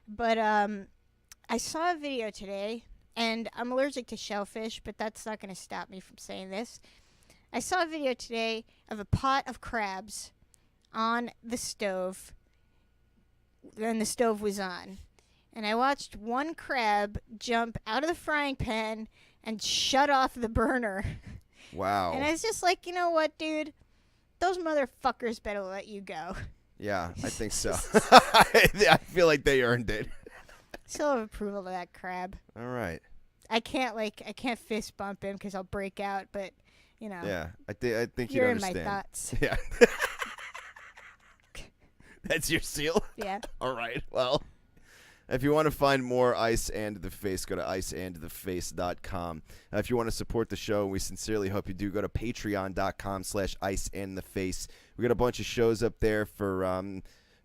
But I saw a video today and I'm allergic to shellfish, but that's not going to stop me from saying this. I saw a video today of a pot of crabs on the stove, and the stove was on. And I watched one crab jump out of the frying pan and shut off the burner. Wow. And I was just like, you know what, dude? Those motherfuckers better let you go. Yeah, I think so. I feel like they earned it. Still have approval of that crab. All right. I can't fist bump him because I'll break out, but, you know. Yeah, I think you're you'd in understand. my thoughts. Yeah. That's your seal? Yeah. All right. Well, if you want to find more Ice and the Face, go to iceandtheface.com. If you want to support the show, we sincerely hope you do, go to patreon.com/iceandtheface. We got a bunch of shows up there for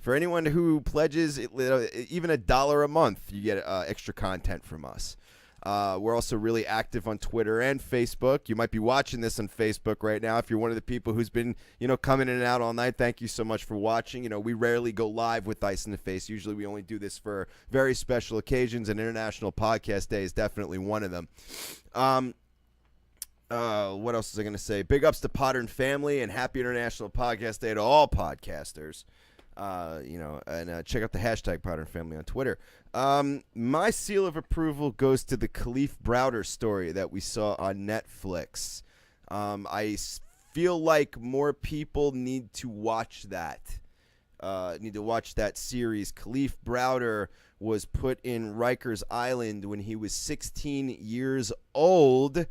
anyone who pledges even $1 a month. You get extra content from us. We're also really active on Twitter and Facebook. You might be watching this on Facebook right now. If you're one of the people who's been, coming in and out all night, thank you so much for watching. We rarely go live with Ice in the Face. Usually we only do this for very special occasions, and International Podcast Day is definitely one of them. What else was I going to say? Big ups to Podern family, and happy International Podcast Day to all podcasters. And check out the hashtag Podern family on Twitter. My seal of approval goes to the Khalif Browder story that we saw on Netflix. I feel like more people need to watch that. Series. Khalif Browder was put in Rikers Island when he was 16 years old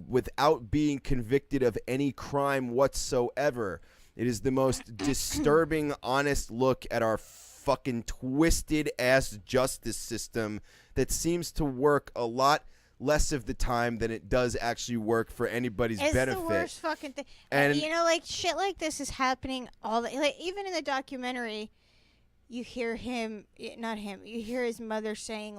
without being convicted of any crime whatsoever. It is the most disturbing, honest look at our fucking twisted-ass justice system that seems to work a lot less of the time than it does actually work for anybody's benefit. It's the worst fucking thing. And shit like this is happening even in the documentary, you hear you hear his mother saying,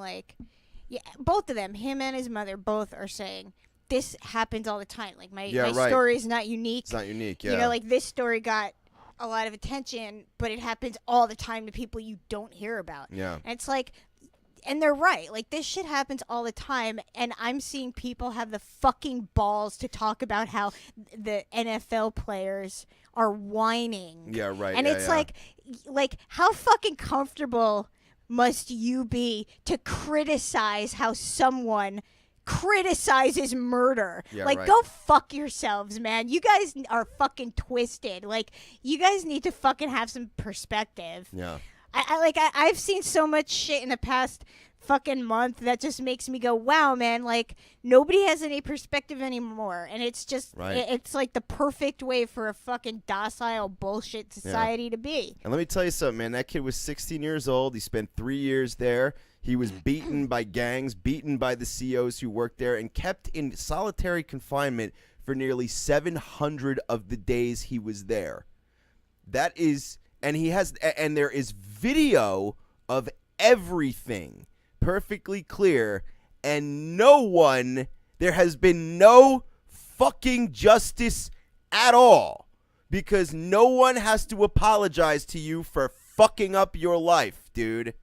both of them, him and his mother, both are saying, this happens all the time. Like, my story is not unique. It's not unique, yeah. This story got a lot of attention, but it happens all the time to people you don't hear about. Yeah. And it's like, and they're right. Like, this shit happens all the time, and I'm seeing people have the fucking balls to talk about how the NFL players are whining. Yeah, right. And it's like, how fucking comfortable must you be to criticize how someone criticizes murder? Go fuck yourselves, man. You guys are fucking twisted. You guys need to fucking have some perspective. Yeah. I've seen so much shit in the past fucking month that just makes me go, wow, man, nobody has any perspective anymore. And it's just it's like the perfect way for a fucking docile bullshit society to be. And let me tell you something, man. That kid was 16 years old. He spent 3 years there. He was beaten by gangs, beaten by the COs who worked there, and kept in solitary confinement for nearly 700 of the days he was there. There is video of everything perfectly clear, and there has been no fucking justice at all, because no one has to apologize to you for fucking up your life, dude.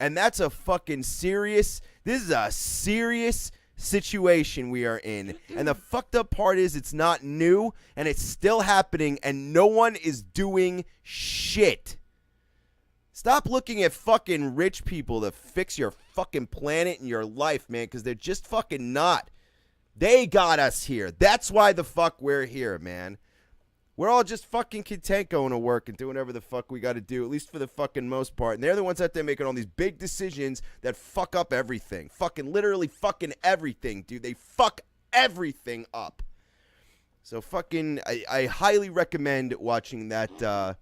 And that's this is a serious situation we are in. And the fucked up part is it's not new, and it's still happening, and no one is doing shit. Stop looking at fucking rich people to fix your fucking planet and your life, man, because they're just fucking not. They got us here. That's why the fuck we're here, man. We're all just fucking content going to work and doing whatever the fuck we got to do, at least for the fucking most part. And they're the ones out there making all these big decisions that fuck up everything. Fucking literally fucking everything, dude. They fuck everything up. So fucking, I highly recommend watching that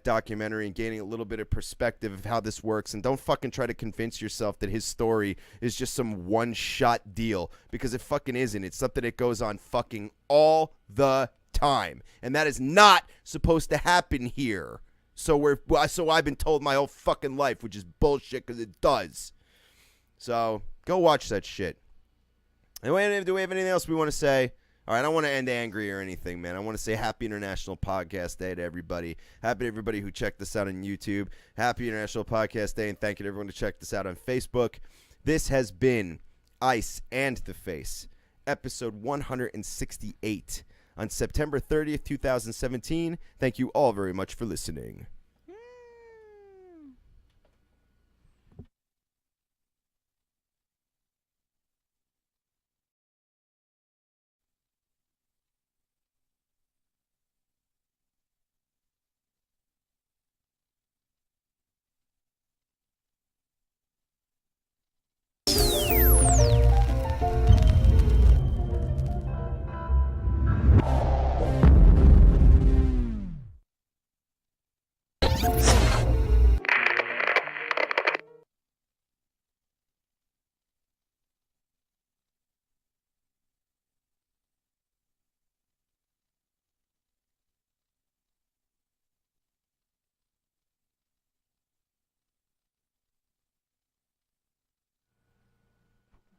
documentary and gaining a little bit of perspective of how this works. And don't fucking try to convince yourself that his story is just some one-shot deal, because it fucking isn't. It's something that goes on fucking all the time, and that is not supposed to happen here. So I've been told my whole fucking life, which is bullshit, because it does. So go watch that shit. Anyway, do we have anything else we want to say? All right, I don't want to end angry or anything, man. I want to say happy International Podcast Day to everybody. Happy to everybody who checked this out on YouTube. Happy International Podcast Day, and thank you to everyone who checked this out on Facebook. This has been Ice and the Face, episode 168 on September 30th, 2017. Thank you all very much for listening.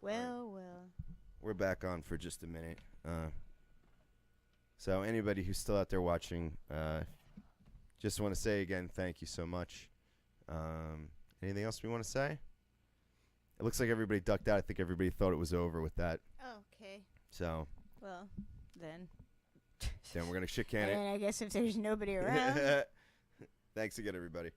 Well. We're back on for just a minute. So anybody who's still out there watching, just want to say again, thank you so much. Anything else we want to say? It looks like everybody ducked out. I think everybody thought it was over with that. Okay. So. Well, then. Then we're going to shit can it. And I guess if there's nobody around. Thanks again, everybody.